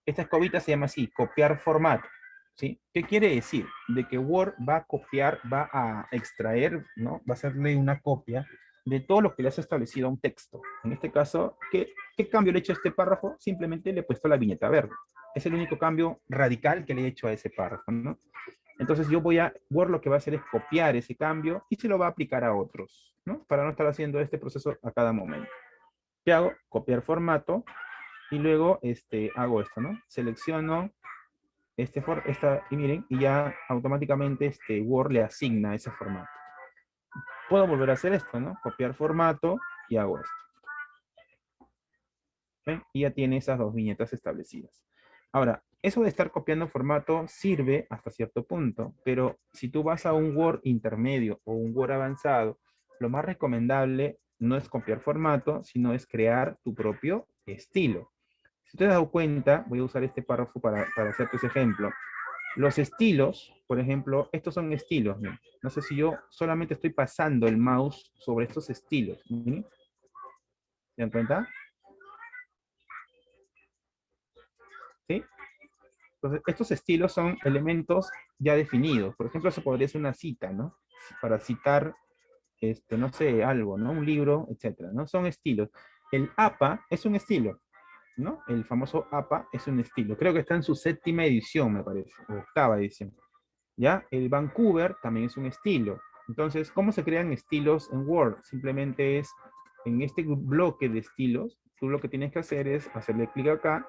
Esta escobita se llama así, copiar formato, ¿sí? ¿Qué quiere decir? De que Word va a copiar, va a extraer, ¿no? Va a hacerle una copia de todo lo que le has establecido a un texto. En este caso, ¿qué cambio le he hecho a este párrafo? Simplemente le he puesto la viñeta verde. Es el único cambio radical que le he hecho a ese párrafo, ¿no? Entonces Word lo que va a hacer es copiar ese cambio y se lo va a aplicar a otros, ¿no? Para no estar haciendo este proceso a cada momento. ¿Qué hago? Copiar formato y luego hago esto, ¿no? Selecciono y miren, y ya automáticamente Word le asigna ese formato. Puedo volver a hacer esto, ¿no? Copiar formato y hago esto. ¿Ven? Y ya tiene esas dos viñetas establecidas. Ahora, eso de estar copiando formato sirve hasta cierto punto, pero si tú vas a un Word intermedio o un Word avanzado, lo más recomendable no es copiar formato, sino es crear tu propio estilo. Si te has dado cuenta, voy a usar este párrafo para hacerte ese ejemplo. Los estilos, por ejemplo, estos son estilos. ¿No? No sé si yo solamente estoy pasando el mouse sobre estos estilos. ¿Sí? ¿Se dan cuenta? ¿Sí? Entonces, estos estilos son elementos ya definidos. Por ejemplo, se podría hacer una cita, ¿no? Para citar, no sé, algo, ¿no? Un libro, etcétera, ¿no? Son estilos. El APA es un estilo, ¿no? El famoso APA es un estilo. Creo que está en su séptima edición, me parece, o octava edición. ¿Ya? El Vancouver también es un estilo. Entonces, ¿cómo se crean estilos en Word? Simplemente es en este bloque de estilos, tú lo que tienes que hacer es hacerle clic acá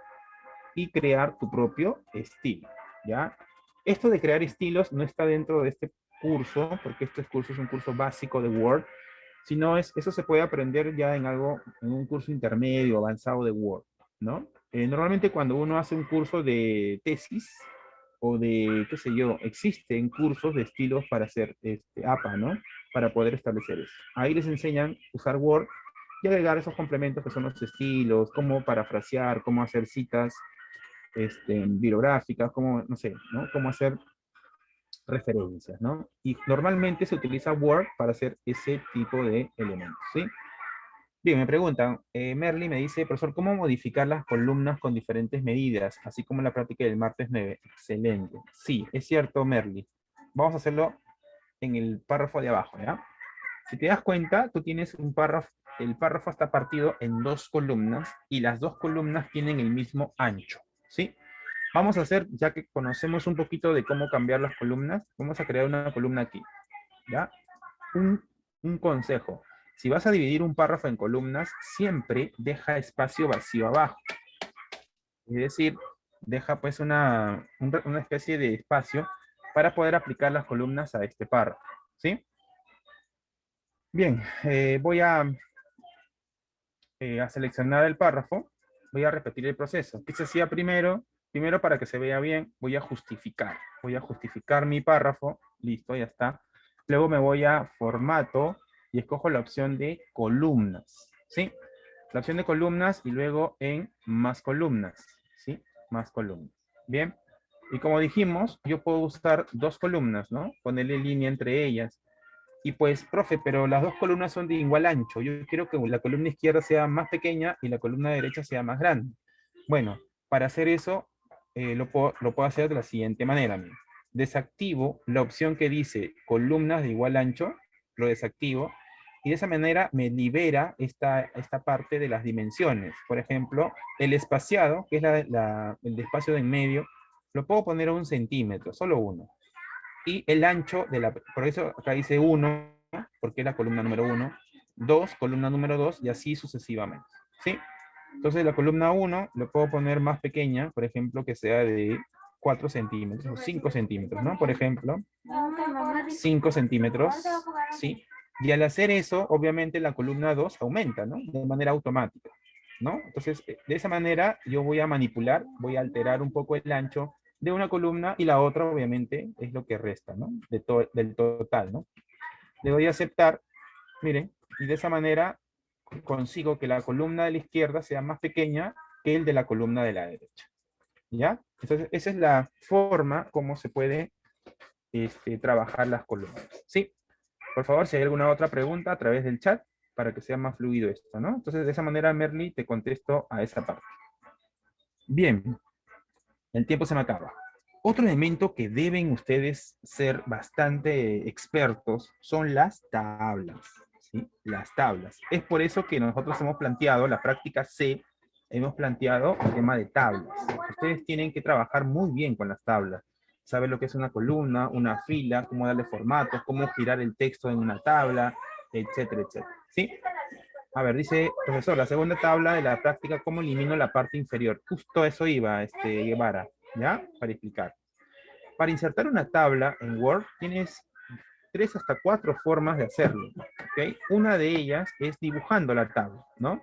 y crear tu propio estilo, ¿ya? Esto de crear estilos no está dentro de este curso, porque este curso es un curso básico de Word, sino eso se puede aprender ya en un curso intermedio, avanzado de Word, ¿no? Normalmente cuando uno hace un curso de tesis o de, qué sé yo, existen cursos de estilos para hacer APA, ¿no? Para poder establecer eso. Ahí les enseñan a usar Word y agregar esos complementos que son los estilos, cómo parafrasear, cómo hacer citas bibliográficas, cómo, no sé, ¿no? Cómo hacer referencias, ¿no? Y normalmente se utiliza Word para hacer ese tipo de elementos, ¿sí? Bien, me preguntan, Merly me dice, profesor, ¿cómo modificar las columnas con diferentes medidas, así como en la práctica del martes 9? Excelente. Sí, es cierto, Merly. Vamos a hacerlo en el párrafo de abajo, ¿ya? Si te das cuenta, tú tienes un párrafo, el párrafo está partido en dos columnas y las dos columnas tienen el mismo ancho, ¿sí? Vamos a hacer, ya que conocemos un poquito de cómo cambiar las columnas, vamos a crear una columna aquí, ¿ya? Un, un consejo. Si vas a dividir un párrafo en columnas, siempre deja espacio vacío abajo. Es decir, deja pues una especie de espacio para poder aplicar las columnas a este párrafo, ¿sí? Bien, voy a seleccionar el párrafo voy a repetir el proceso. ¿Qué se hacía primero? Primero, para que se vea bien, voy a justificar. Voy a justificar mi párrafo. Listo, ya está. Luego me voy a formato y escojo la opción de columnas. ¿Sí? La opción de columnas y luego en más columnas. ¿Sí? Más columnas. Bien. Y como dijimos, yo puedo usar dos columnas, ¿no? Ponerle línea entre ellas. Y pues, profe, pero las dos columnas son de igual ancho. Yo quiero que la columna izquierda sea más pequeña y la columna derecha sea más grande. Bueno, para hacer eso, lo puedo hacer de la siguiente manera. Mira. Desactivo la opción que dice columnas de igual ancho, lo desactivo, y de esa manera me libera esta parte de las dimensiones. Por ejemplo, el espaciado, que es el espacio de en medio, lo puedo poner a 1 centímetro, solo uno. Y el ancho por eso acá dice 1, porque es la columna número 1, 2, columna número 2, y así sucesivamente. ¿Sí? Entonces la columna 1 lo puedo poner más pequeña, por ejemplo, que sea de 4 centímetros o 5 centímetros, ¿no? Por ejemplo, 5 centímetros, ¿sí? Y al hacer eso, obviamente la columna 2 aumenta, ¿no? De manera automática, ¿no? Entonces, de esa manera yo voy a manipular, voy a alterar un poco el ancho de una columna y la otra, obviamente, es lo que resta, ¿no? Del total, ¿no? Le doy a aceptar, miren, y de esa manera consigo que la columna de la izquierda sea más pequeña que el de la columna de la derecha. ¿Ya? Entonces, esa es la forma como se puede trabajar las columnas. ¿Sí? Por favor, si hay alguna otra pregunta a través del chat para que sea más fluido esto, ¿no? Entonces, de esa manera, Merly, te contesto a esa parte. Bien, el tiempo se me acaba. Otro elemento que deben ustedes ser bastante expertos son las tablas. ¿Sí? Las tablas. Es por eso que nosotros hemos planteado, la práctica C, hemos planteado el tema de tablas. Ustedes tienen que trabajar muy bien con las tablas. Saber lo que es una columna, una fila, cómo darle formatos, cómo girar el texto en una tabla, etcétera, etcétera. ¿Sí? A ver, dice, profesor, la segunda tabla de la práctica, ¿cómo elimino la parte inferior? Justo eso iba, Guevara, ¿ya? Para explicar. Para insertar una tabla en Word, tienes 3 hasta 4 formas de hacerlo, ¿ok? Una de ellas es dibujando la tabla, ¿no?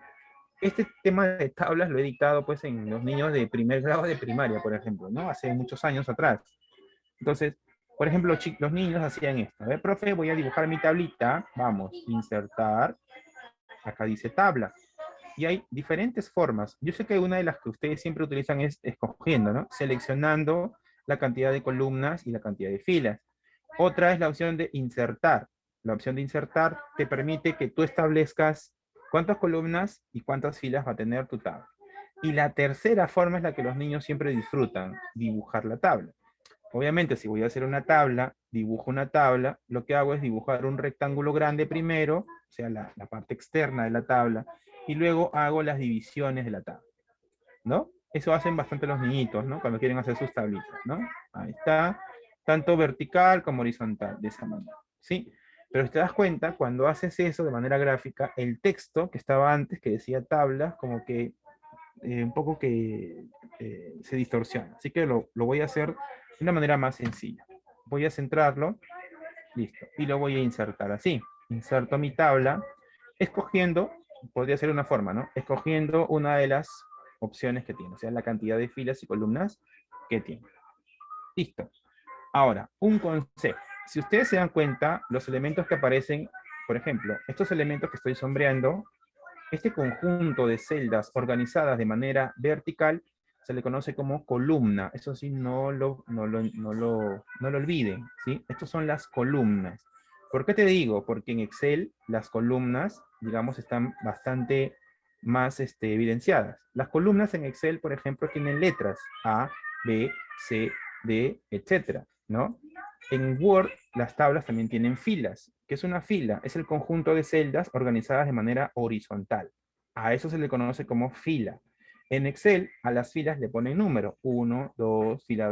Este tema de tablas lo he dictado, pues, en los niños de primer grado de primaria, por ejemplo, ¿no? Hace muchos años atrás. Entonces, por ejemplo, los niños hacían esto. A ver, profe, voy a dibujar mi tablita. Vamos, insertar. Acá dice tabla. Y hay diferentes formas. Yo sé que una de las que ustedes siempre utilizan es escogiendo, ¿no? Seleccionando la cantidad de columnas y la cantidad de filas. Otra es la opción de insertar. La opción de insertar te permite que tú establezcas cuántas columnas y cuántas filas va a tener tu tabla. Y la tercera forma es la que los niños siempre disfrutan, dibujar la tabla. Obviamente, si voy a hacer una tabla, dibujo una tabla, lo que hago es dibujar un rectángulo grande primero, o sea, la parte externa de la tabla, y luego hago las divisiones de la tabla, ¿no? Eso hacen bastante los niñitos, ¿no? Cuando quieren hacer sus tablitas, ¿no? Ahí está, tanto vertical como horizontal, de esa manera, ¿sí? Pero si te das cuenta, cuando haces eso de manera gráfica, el texto que estaba antes, que decía tablas, como que un poco que se distorsiona. Así que lo voy a hacer de una manera más sencilla. Voy a centrarlo, listo, y lo voy a insertar así. Inserto mi tabla, escogiendo, podría ser una forma, ¿no? Escogiendo una de las opciones que tiene, o sea, la cantidad de filas y columnas que tiene. Listo. Ahora, un consejo. Si ustedes se dan cuenta, los elementos que aparecen, por ejemplo, estos elementos que estoy sombreando, este conjunto de celdas organizadas de manera vertical se le conoce como columna. Eso sí, no lo olviden, ¿sí? Estas son las columnas. ¿Por qué te digo? Porque en Excel las columnas, digamos, están bastante más evidenciadas. Las columnas en Excel, por ejemplo, tienen letras A, B, C, D, etcétera, ¿no? En Word, las tablas también tienen filas. ¿Qué es una fila? Es el conjunto de celdas organizadas de manera horizontal. A eso se le conoce como fila. En Excel, a las filas le ponen número. 1, 2, fila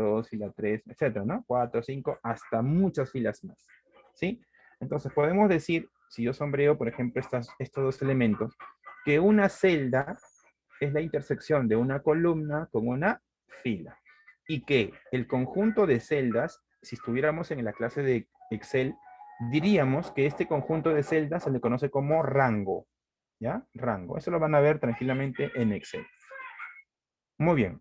3, etcétera, ¿no? 4, 5, hasta muchas filas más. ¿Sí? Entonces, podemos decir, si yo sombreo, por ejemplo, estos dos elementos, que una celda es la intersección de una columna con una fila. Y que el conjunto de celdas, si estuviéramos en la clase de Excel, diríamos que este conjunto de celdas se le conoce como rango. ¿Ya? Rango. Eso lo van a ver tranquilamente en Excel. Muy bien.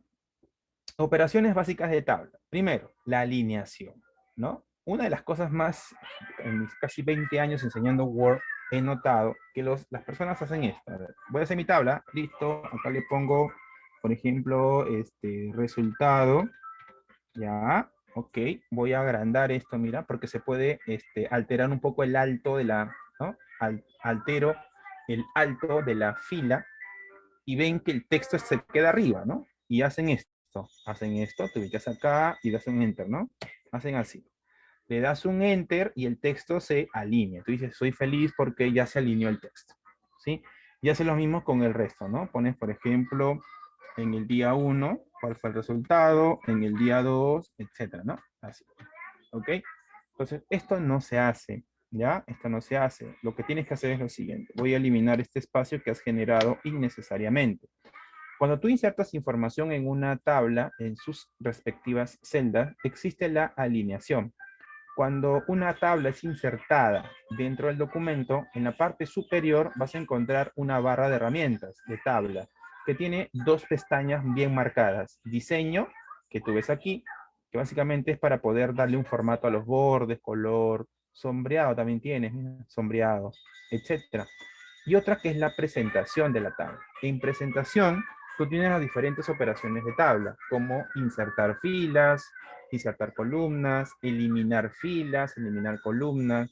Operaciones básicas de tabla. Primero, la alineación, ¿no? Una de las cosas más, en mis casi 20 años enseñando Word, he notado que las personas hacen esto. A ver, voy a hacer mi tabla, listo, acá le pongo, por ejemplo, resultado, ya, ok, voy a agrandar esto, mira, porque se puede alterar un poco el alto de la, ¿no? Altero el alto de la fila y ven que el texto se queda arriba, ¿no? Y hacen esto, te ubicas acá y das un enter, ¿no? Hacen así. Le das un enter y el texto se alinea. Tú dices, soy feliz porque ya se alineó el texto, ¿sí? Y hace lo mismo con el resto, ¿no? Pones, por ejemplo, en el día 1, cuál fue el resultado, en el día 2, etcétera, ¿no? Así, ¿ok? Entonces, esto no se hace, ¿ya? Esto no se hace. Lo que tienes que hacer es lo siguiente. Voy a eliminar este espacio que has generado innecesariamente. Cuando tú insertas información en una tabla, en sus respectivas celdas, existe la alineación. Cuando una tabla es insertada dentro del documento, en la parte superior vas a encontrar una barra de herramientas de tabla que tiene dos pestañas bien marcadas. Diseño, que tú ves aquí, que básicamente es para poder darle un formato a los bordes, color, sombreado también tienes, mira, sombreado, etcétera. Y otra que es la presentación de la tabla. En presentación, tú tienes las diferentes operaciones de tabla, como insertar filas, insertar columnas, eliminar filas, eliminar columnas,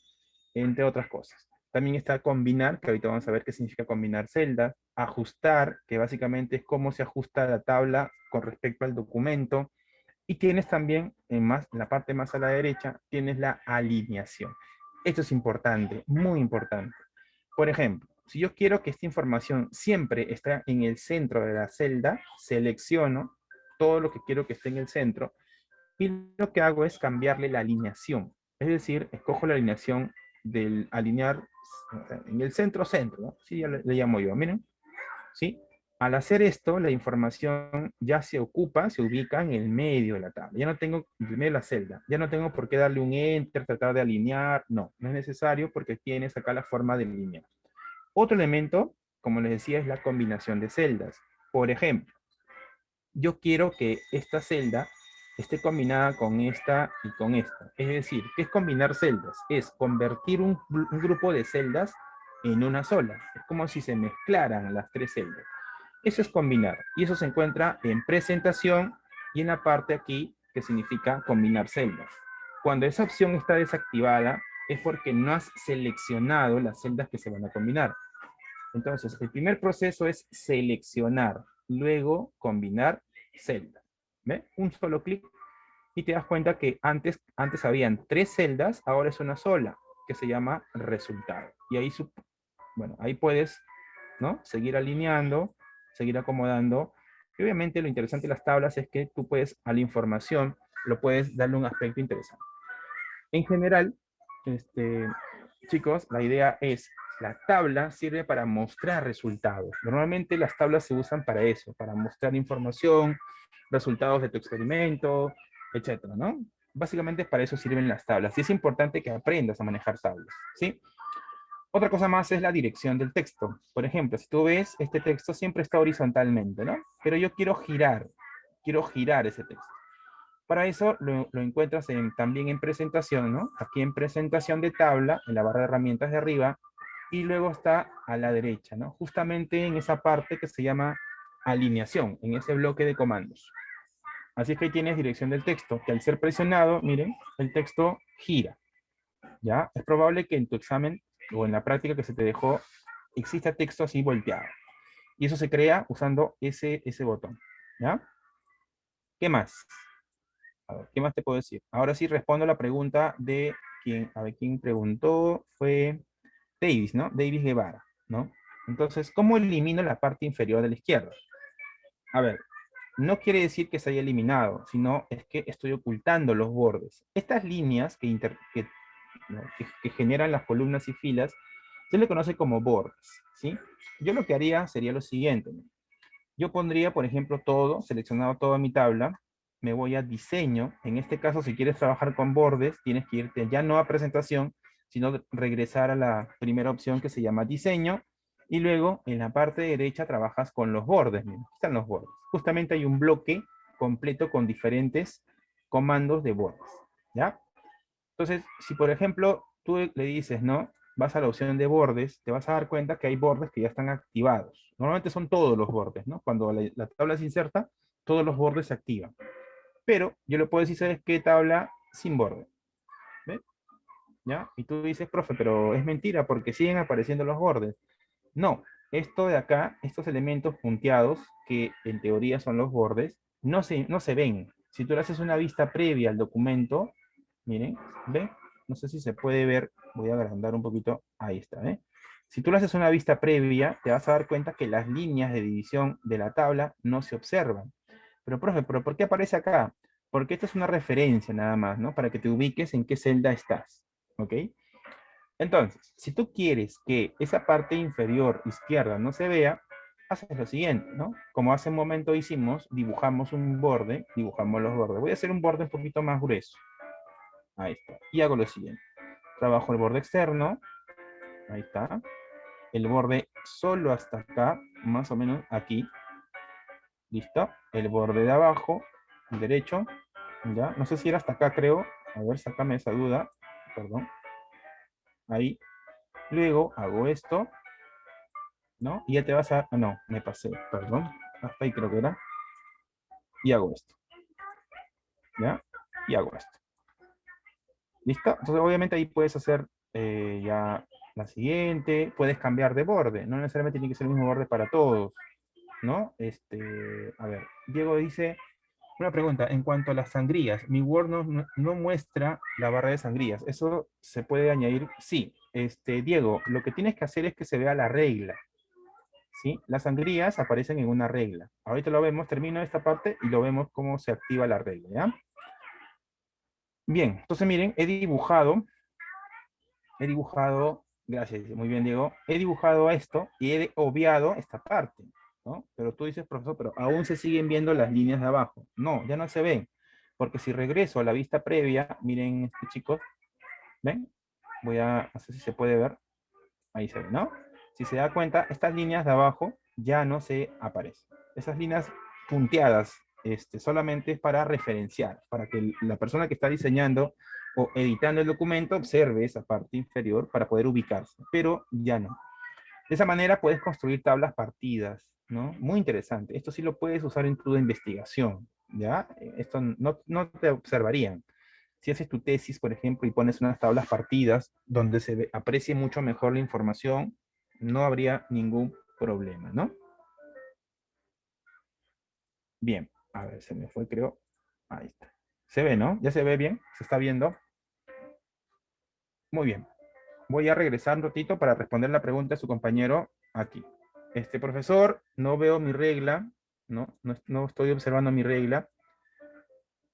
entre otras cosas. También está combinar, que ahorita vamos a ver qué significa combinar celdas, ajustar, que básicamente es cómo se ajusta la tabla con respecto al documento, y tienes también, en la parte más a la derecha, tienes la alineación. Esto es importante, muy importante. Por ejemplo, si yo quiero que esta información siempre esté en el centro de la celda, selecciono todo lo que quiero que esté en el centro y lo que hago es cambiarle la alineación. Es decir, escojo la alineación del alinear en el centro-centro, ¿no? Sí, ya le llamo yo, miren. ¿Sí? Al hacer esto, la información ya se ocupa, se ubica en el medio de la tabla. Ya no tengo, en el medio de la celda, ya no tengo por qué darle un enter, tratar de alinear. No, no es necesario porque tienes acá la forma de alinear. Otro elemento, como les decía, es la combinación de celdas. Por ejemplo, yo quiero que esta celda esté combinada con esta y con esta. Es decir, ¿qué es combinar celdas? Es convertir un grupo de celdas en una sola. Es como si se mezclaran las tres celdas. Eso es combinar. Y eso se encuentra en presentación y en la parte aquí que significa combinar celdas. Cuando esa opción está desactivada es porque no has seleccionado las celdas que se van a combinar. Entonces, el primer proceso es seleccionar, luego combinar celdas. ¿Ve? Un solo clic y te das cuenta que antes habían tres celdas, ahora es una sola, que se llama resultado. Y ahí, bueno, ahí puedes, ¿no? Seguir alineando, seguir acomodando. Y obviamente lo interesante de las tablas es que tú puedes, a la información, lo puedes darle un aspecto interesante. En general, chicos, la idea es, la tabla sirve para mostrar resultados. Normalmente las tablas se usan para eso, para mostrar información, resultados de tu experimento, etcétera, ¿no? Básicamente para eso sirven las tablas. Y es importante que aprendas a manejar tablas, ¿sí? Otra cosa más es la dirección del texto. Por ejemplo, si tú ves, este texto siempre está horizontalmente, ¿no? Pero yo quiero girar ese texto. Para eso lo encuentras también en presentación, ¿no? Aquí en presentación de tabla, en la barra de herramientas de arriba, y luego está a la derecha, ¿no? Justamente en esa parte que se llama alineación, en ese bloque de comandos. Así que ahí tienes dirección del texto, que al ser presionado, miren, el texto gira, ¿ya? Es probable que en tu examen o en la práctica que se te dejó exista texto así volteado. Y eso se crea usando ese botón, ¿ya? ¿Qué más? A ver, ¿qué más te puedo decir? Ahora sí respondo a la pregunta de quién, a ver, quién preguntó, fue Davis, ¿no? Davis Guevara, ¿no? Entonces, ¿cómo elimino la parte inferior de la izquierda? A ver, no quiere decir que se haya eliminado, sino es que estoy ocultando los bordes. Estas líneas ¿no? que generan las columnas y filas, se le conoce como bordes, ¿sí? Yo lo que haría sería lo siguiente, ¿no? Yo pondría, por ejemplo, todo, seleccionado toda mi tabla, me voy a diseño. En este caso, si quieres trabajar con bordes, tienes que irte ya no a presentación, sino regresar a la primera opción que se llama diseño, Y luego, en la parte derecha, trabajas con los bordes. Miren, aquí están los bordes. Justamente hay un bloque completo con diferentes comandos de bordes, ¿ya? Entonces, si por ejemplo, tú le dices, ¿no? Vas a la opción de bordes, te vas a dar cuenta que hay bordes que ya están activados. Normalmente son todos los bordes, ¿no? Cuando la tabla se inserta, todos los bordes se activan. Pero yo le puedo decir, ¿sabes qué? Tabla sin borde. ¿Ves? ¿Ya? Y tú dices, profe, pero es mentira porque siguen apareciendo los bordes. No, esto de acá, estos elementos punteados, que en teoría son los bordes, no se ven. Si tú le haces una vista previa al documento, miren, ¿ve? No sé si se puede ver, voy a agrandar un poquito, ahí está, ¿eh? Si tú le haces una vista previa, te vas a dar cuenta que las líneas de división de la tabla no se observan. Pero, profe, ¿pero por qué aparece acá? Porque esta es una referencia nada más, ¿no? Para que te ubiques en qué celda estás, ¿ok? Entonces, si tú quieres que esa parte inferior izquierda no se vea, haces lo siguiente, ¿no? Como hace un momento hicimos, dibujamos un borde, dibujamos los bordes. Voy a hacer un borde un poquito más grueso. Ahí está. Y hago lo siguiente. Trabajo el borde externo. Ahí está. El borde solo hasta acá, más o menos aquí. Listo. El borde de abajo, derecho. Ya. No sé si era hasta acá, creo. A ver, sácame esa duda. Perdón. Ahí. Luego hago esto. ¿No? Y ya te vas a... Ah, no, me pasé, perdón. Hasta ahí creo que era. Y hago esto. ¿Ya? Y hago esto. ¿Listo? Entonces, obviamente ahí puedes hacer ya la siguiente. Puedes cambiar de borde. No necesariamente tiene que ser el mismo borde para todos. ¿No? A ver, Diego dice... Una pregunta, en cuanto a las sangrías, mi Word no muestra la barra de sangrías. ¿Eso se puede añadir? Sí. Diego, lo que tienes que hacer es que se vea la regla. ¿Sí? Las sangrías aparecen en una regla. Ahorita lo vemos, termino esta parte y lo vemos cómo se activa la regla, ¿ya? Bien, entonces miren, gracias, muy bien Diego, he dibujado esto y he obviado esta parte, ¿no? Pero tú dices, profesor, pero aún se siguen viendo las líneas de abajo. No, ya no se ven, porque si regreso a la vista previa, miren, chicos, ¿ven? Voy a hacer si se puede ver, ahí se ve, ¿no? Si se da cuenta, estas líneas de abajo ya no se aparecen. Esas líneas punteadas solamente es para referenciar, para que la persona que está diseñando o editando el documento observe esa parte inferior para poder ubicarse, pero ya no. De esa manera puedes construir tablas partidas, ¿no? Muy interesante. Esto sí lo puedes usar en tu investigación, ¿ya? Esto no te observarían. Si haces tu tesis, por ejemplo, y pones unas tablas partidas donde aprecie mucho mejor la información, no habría ningún problema, ¿no? Bien, a ver, se me fue, creo. Ahí está. Se ve, ¿no? ¿Ya se ve bien? ¿Se está viendo? Muy bien. Voy a regresar un ratito para responder la pregunta de su compañero aquí. Profesor, no veo mi regla, ¿no? No estoy observando mi regla.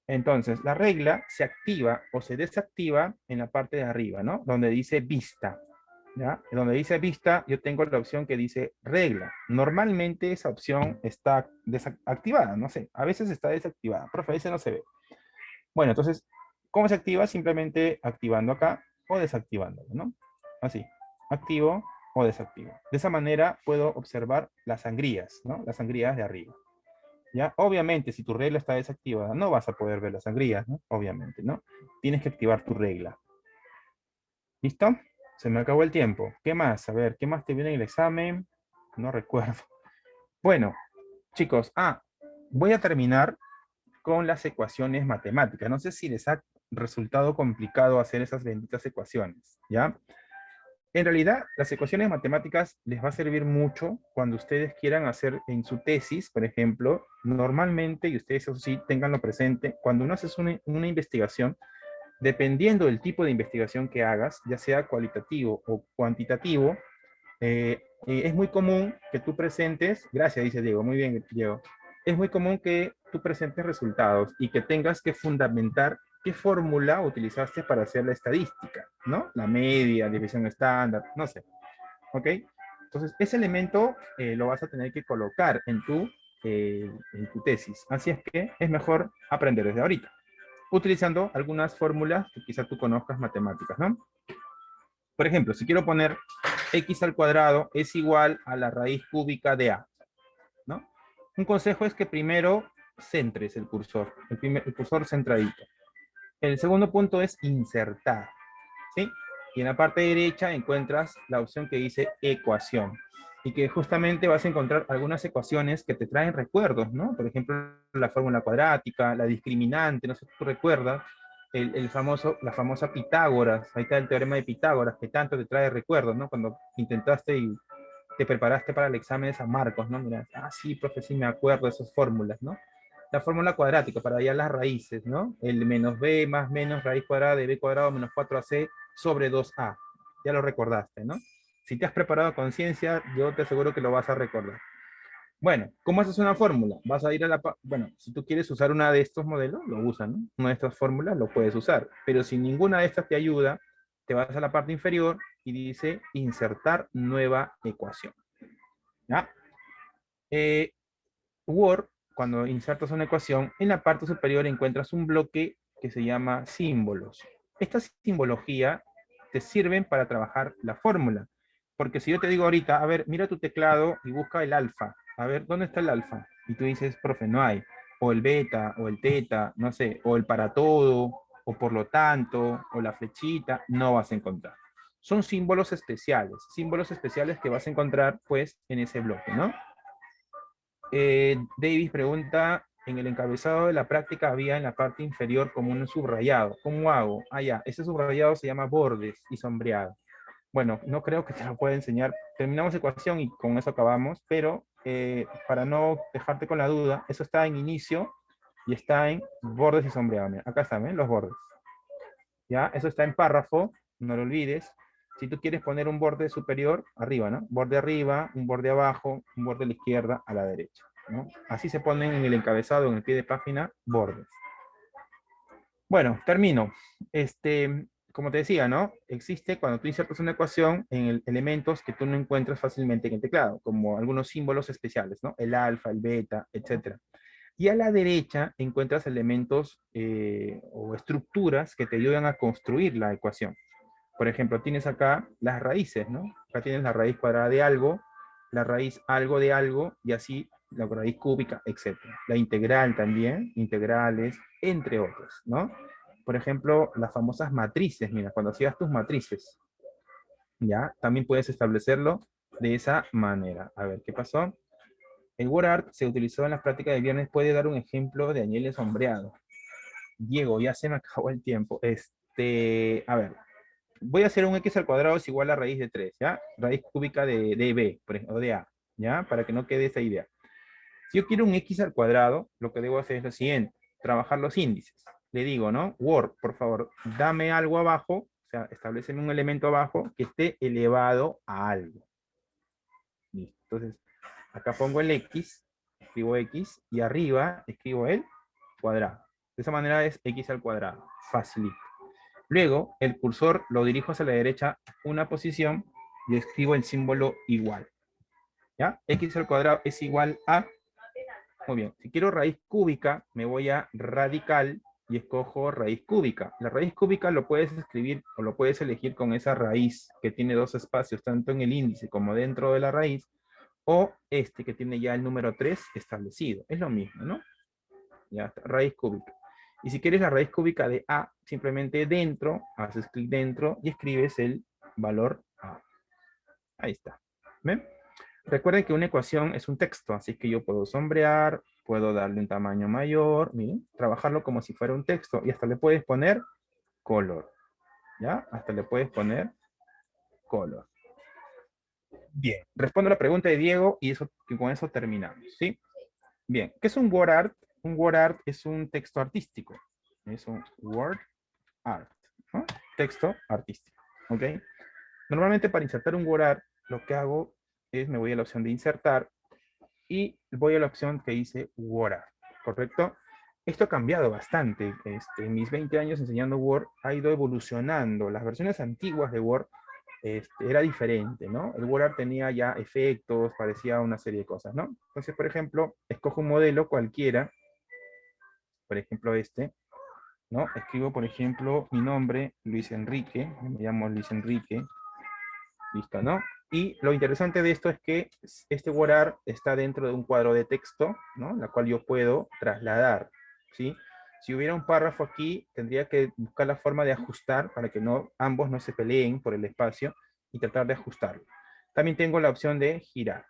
Entonces, la regla se activa o se desactiva en la parte de arriba, ¿no? Donde dice vista, ¿ya? Donde dice vista, yo tengo la opción que dice regla. Normalmente esa opción está desactivada, no sé. A veces está desactivada. Profe, a veces no se ve. Bueno, entonces, ¿cómo se activa? Simplemente activando acá o desactivándolo, ¿no? Así, activo o desactivo. De esa manera puedo observar las sangrías, ¿no? Las sangrías de arriba. ¿Ya? Obviamente, si tu regla está desactivada, no vas a poder ver las sangrías, ¿no? Obviamente, ¿no? Tienes que activar tu regla. ¿Listo? Se me acabó el tiempo. ¿Qué más? A ver, ¿qué más te viene en el examen? No recuerdo. Bueno, chicos, voy a terminar con las ecuaciones matemáticas. No sé si les ha resultado complicado hacer esas benditas ecuaciones, ¿ya? En realidad, las ecuaciones matemáticas les va a servir mucho cuando ustedes quieran hacer en su tesis, por ejemplo, normalmente, y ustedes eso sí, tenganlo presente, cuando uno hace una investigación, dependiendo del tipo de investigación que hagas, ya sea cualitativo o cuantitativo, es muy común que tú presentes, gracias, dice Diego, muy bien, Diego, es muy común que tú presentes resultados y que tengas que fundamentar qué fórmula utilizaste para hacer la estadística, ¿no? La media, división estándar, no sé, ¿ok? Entonces, ese elemento lo vas a tener que colocar en tu tesis. Así es que es mejor aprender desde ahorita, utilizando algunas fórmulas que quizá tú conozcas matemáticas, ¿no? Por ejemplo, si quiero poner x al cuadrado es igual a la raíz cúbica de a, ¿no? Un consejo es que primero centres el cursor, el cursor centradito. El segundo punto es insertar, ¿sí? Y en la parte derecha encuentras la opción que dice ecuación. Y que justamente vas a encontrar algunas ecuaciones que te traen recuerdos, ¿no? Por ejemplo, la fórmula cuadrática, la discriminante, no sé si tú recuerdas, la famosa Pitágoras, ahí está el teorema de Pitágoras, que tanto te trae recuerdos, ¿no? Cuando intentaste y te preparaste para el examen de San Marcos, ¿no? Mira, sí, profe, sí me acuerdo de esas fórmulas, ¿no? La fórmula cuadrática para hallar las raíces, ¿no? El menos b más menos raíz cuadrada de b cuadrado menos 4ac sobre 2a. Ya lo recordaste, ¿no? Si te has preparado a conciencia, yo te aseguro que lo vas a recordar. Bueno, ¿cómo haces una fórmula? Vas a ir a bueno, si tú quieres usar una de estos modelos, lo usas, ¿no? Una de estas fórmulas lo puedes usar. Pero si ninguna de estas te ayuda, te vas a la parte inferior y dice insertar nueva ecuación. ¿Ya? Eh, Word, cuando insertas una ecuación, en la parte superior encuentras un bloque que se llama símbolos. Esta simbología te sirven para trabajar la fórmula. Porque si yo te digo ahorita, a ver, mira tu teclado y busca el alfa. A ver, ¿dónde está el alfa? Y tú dices, profe, no hay. O el beta, o el teta, no sé, o el para todo, o por lo tanto, o la flechita, no vas a encontrar. Son símbolos especiales que vas a encontrar, pues, en ese bloque, ¿no? Davis pregunta, en el encabezado de la práctica había en la parte inferior como un subrayado. ¿Cómo hago? Ah, ya, ese subrayado se llama bordes y sombreado. Bueno, no creo que te lo pueda enseñar. Terminamos ecuación y con eso acabamos, pero para no dejarte con la duda, eso está en inicio y está en bordes y sombreado. Mira, acá están, los bordes. ¿Ya? Eso está en párrafo, no lo olvides. Si tú quieres poner un borde superior, arriba, ¿no? Borde arriba, un borde abajo, un borde a la izquierda, a la derecha, ¿no? Así se ponen en el encabezado, en el pie de página, bordes. Bueno, termino. Como te decía, ¿no? Existe cuando tú insertas una ecuación en elementos que tú no encuentras fácilmente en el teclado, como algunos símbolos especiales, ¿no? El alfa, el beta, etcétera. Y a la derecha encuentras elementos o estructuras que te ayudan a construir la ecuación. Por ejemplo, tienes acá las raíces, ¿no? Acá tienes la raíz cuadrada de algo, la raíz algo de algo, y así la raíz cúbica, etc. La integral también, integrales, entre otros, ¿no? Por ejemplo, las famosas matrices, mira, cuando hacías tus matrices, ¿ya? También puedes establecerlo de esa manera. A ver, ¿qué pasó? El WordArt se utilizó en las prácticas de viernes. Puede dar un ejemplo de añil sombreado. Diego, ya se me acabó el tiempo. A ver, voy a hacer un x al cuadrado es igual a raíz de 3, ¿ya? Raíz cúbica de b, por ejemplo, o de a, ¿ya? Para que no quede esa idea. Si yo quiero un x al cuadrado, lo que debo hacer es lo siguiente, trabajar los índices. Le digo, ¿no? Word, por favor, dame algo abajo, o sea, estableceme un elemento abajo que esté elevado a algo. Listo. Entonces, acá pongo el x, escribo x, y arriba escribo el cuadrado. De esa manera es x al cuadrado. Facilito. Luego, el cursor lo dirijo hacia la derecha una posición y escribo el símbolo igual. ¿Ya? X al cuadrado es igual a... Muy bien. Si quiero raíz cúbica, me voy a radical y escojo raíz cúbica. La raíz cúbica lo puedes escribir o lo puedes elegir con esa raíz que tiene dos espacios, tanto en el índice como dentro de la raíz, o este que tiene ya el número 3 establecido. Es lo mismo, ¿no? Ya está, raíz cúbica. Y si quieres la raíz cúbica de A, simplemente dentro, haces clic dentro y escribes el valor A. Ahí está. ¿Ven? Recuerden que una ecuación es un texto, así que yo puedo sombrear, puedo darle un tamaño mayor, miren, trabajarlo como si fuera un texto y hasta le puedes poner color. ¿Ya? Hasta le puedes poner color. Bien, respondo a la pregunta de Diego y con eso terminamos, ¿sí? Bien, ¿qué es un word art? Un word art es un texto artístico. Es un word art, ¿no? Texto artístico, ¿ok? Normalmente para insertar un word art, lo que hago es me voy a la opción de insertar y voy a la opción que dice word art, ¿correcto? Esto ha cambiado bastante. En mis 20 años enseñando Word ha ido evolucionando. Las versiones antiguas de Word era diferente, ¿no? El WordArt tenía ya efectos, parecía una serie de cosas, ¿no? Entonces, por ejemplo, escojo un modelo cualquiera, por ejemplo ¿no? Escribo, por ejemplo, mi nombre, Luis Enrique, me llamo Luis Enrique, listo, ¿no? Y lo interesante de esto es que este WordArt está dentro de un cuadro de texto, ¿no? La cual yo puedo trasladar, ¿sí? Si hubiera un párrafo aquí, tendría que buscar la forma de ajustar para que no, ambos no se peleen por el espacio y tratar de ajustarlo. También tengo la opción de girar,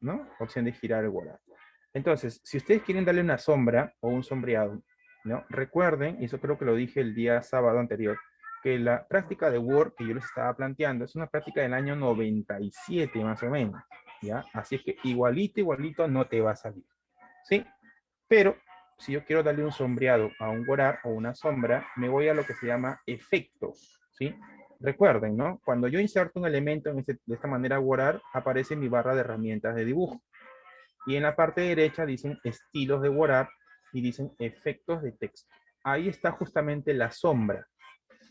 ¿no? Opción de girar el WordArt. Entonces, si ustedes quieren darle una sombra o un sombreado, ¿no? Recuerden, y eso creo que lo dije el día sábado anterior, que la práctica de Word que yo les estaba planteando es una práctica del año 97 más o menos, ¿ya? Así es que igualito, igualito no te va a salir, ¿sí? Pero si yo quiero darle un sombreado a un WordArt o una sombra, me voy a lo que se llama efectos, ¿sí? Recuerden, ¿no? Cuando yo inserto un elemento de esta manera WordArt, aparece mi barra de herramientas de dibujo. Y en la parte derecha dicen estilos de WordArt y dicen efectos de texto. Ahí está justamente la sombra,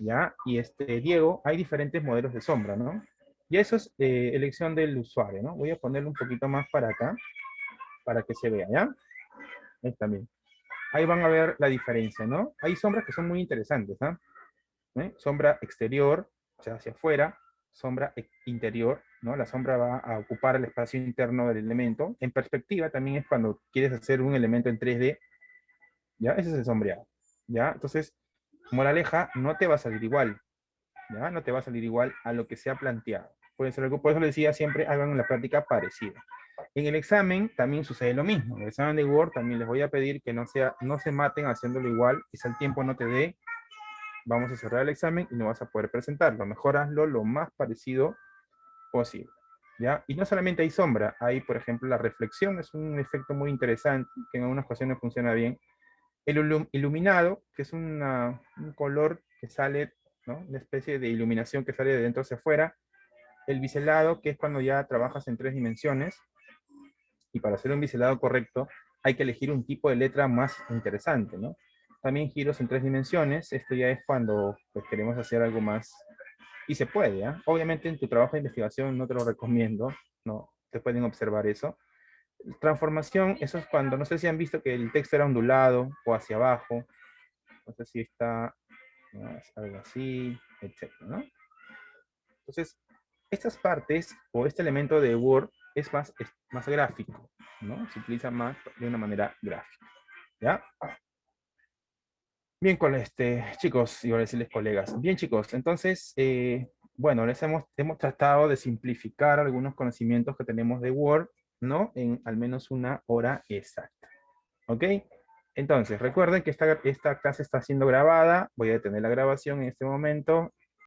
¿ya? Y Diego, hay diferentes modelos de sombra, ¿no? Y eso es elección del usuario, ¿no? Voy a ponerlo un poquito más para acá, para que se vea, ¿ya? Ahí también. Ahí van a ver la diferencia, ¿no? Hay sombras que son muy interesantes, ¿no? Sombra exterior, o sea, hacia afuera, sombra interior, ¿no? La sombra va a ocupar el espacio interno del elemento. En perspectiva también es cuando quieres hacer un elemento en 3D, ¿ya? Ese es el sombreado, ¿ya? Entonces, moraleja, no te va a salir igual, ¿ya? No te va a salir igual a lo que se ha planteado. Puede ser algo, por eso les decía siempre, hagan la práctica parecida. En el examen también sucede lo mismo. En el examen de Word también les voy a pedir que no se maten haciéndolo igual, quizá el tiempo no te dé, vamos a cerrar el examen y no vas a poder presentarlo. Mejor hazlo lo más parecido posible, ¿ya? Y no solamente hay sombra, hay, por ejemplo, la reflexión, es un efecto muy interesante, que en algunas ocasiones funciona bien. El iluminado, que es un color que sale, ¿no? Una especie de iluminación que sale de dentro hacia afuera. El biselado, que es cuando ya trabajas en 3 dimensiones, y para hacer un biselado correcto hay que elegir un tipo de letra más interesante, ¿no? También giros en 3 dimensiones, esto ya es cuando pues, queremos hacer algo más, y se puede, ¿eh? Obviamente en tu trabajo de investigación no te lo recomiendo, ¿no? Te pueden observar eso. Transformación, eso es cuando, no sé si han visto que el texto era ondulado o hacia abajo, no sé si está, ¿no? Algo así, etcétera, ¿no? Entonces, estas partes o este elemento de Word es más gráfico, ¿no? Se utiliza más de una manera gráfica, ¿ya? Bien, con chicos, iba a decirles colegas. Bien, chicos, entonces, bueno, hemos tratado de simplificar algunos conocimientos que tenemos de Word, ¿no? En al menos una hora exacta, ¿ok? Entonces, recuerden que esta clase está siendo grabada. Voy a detener la grabación en este momento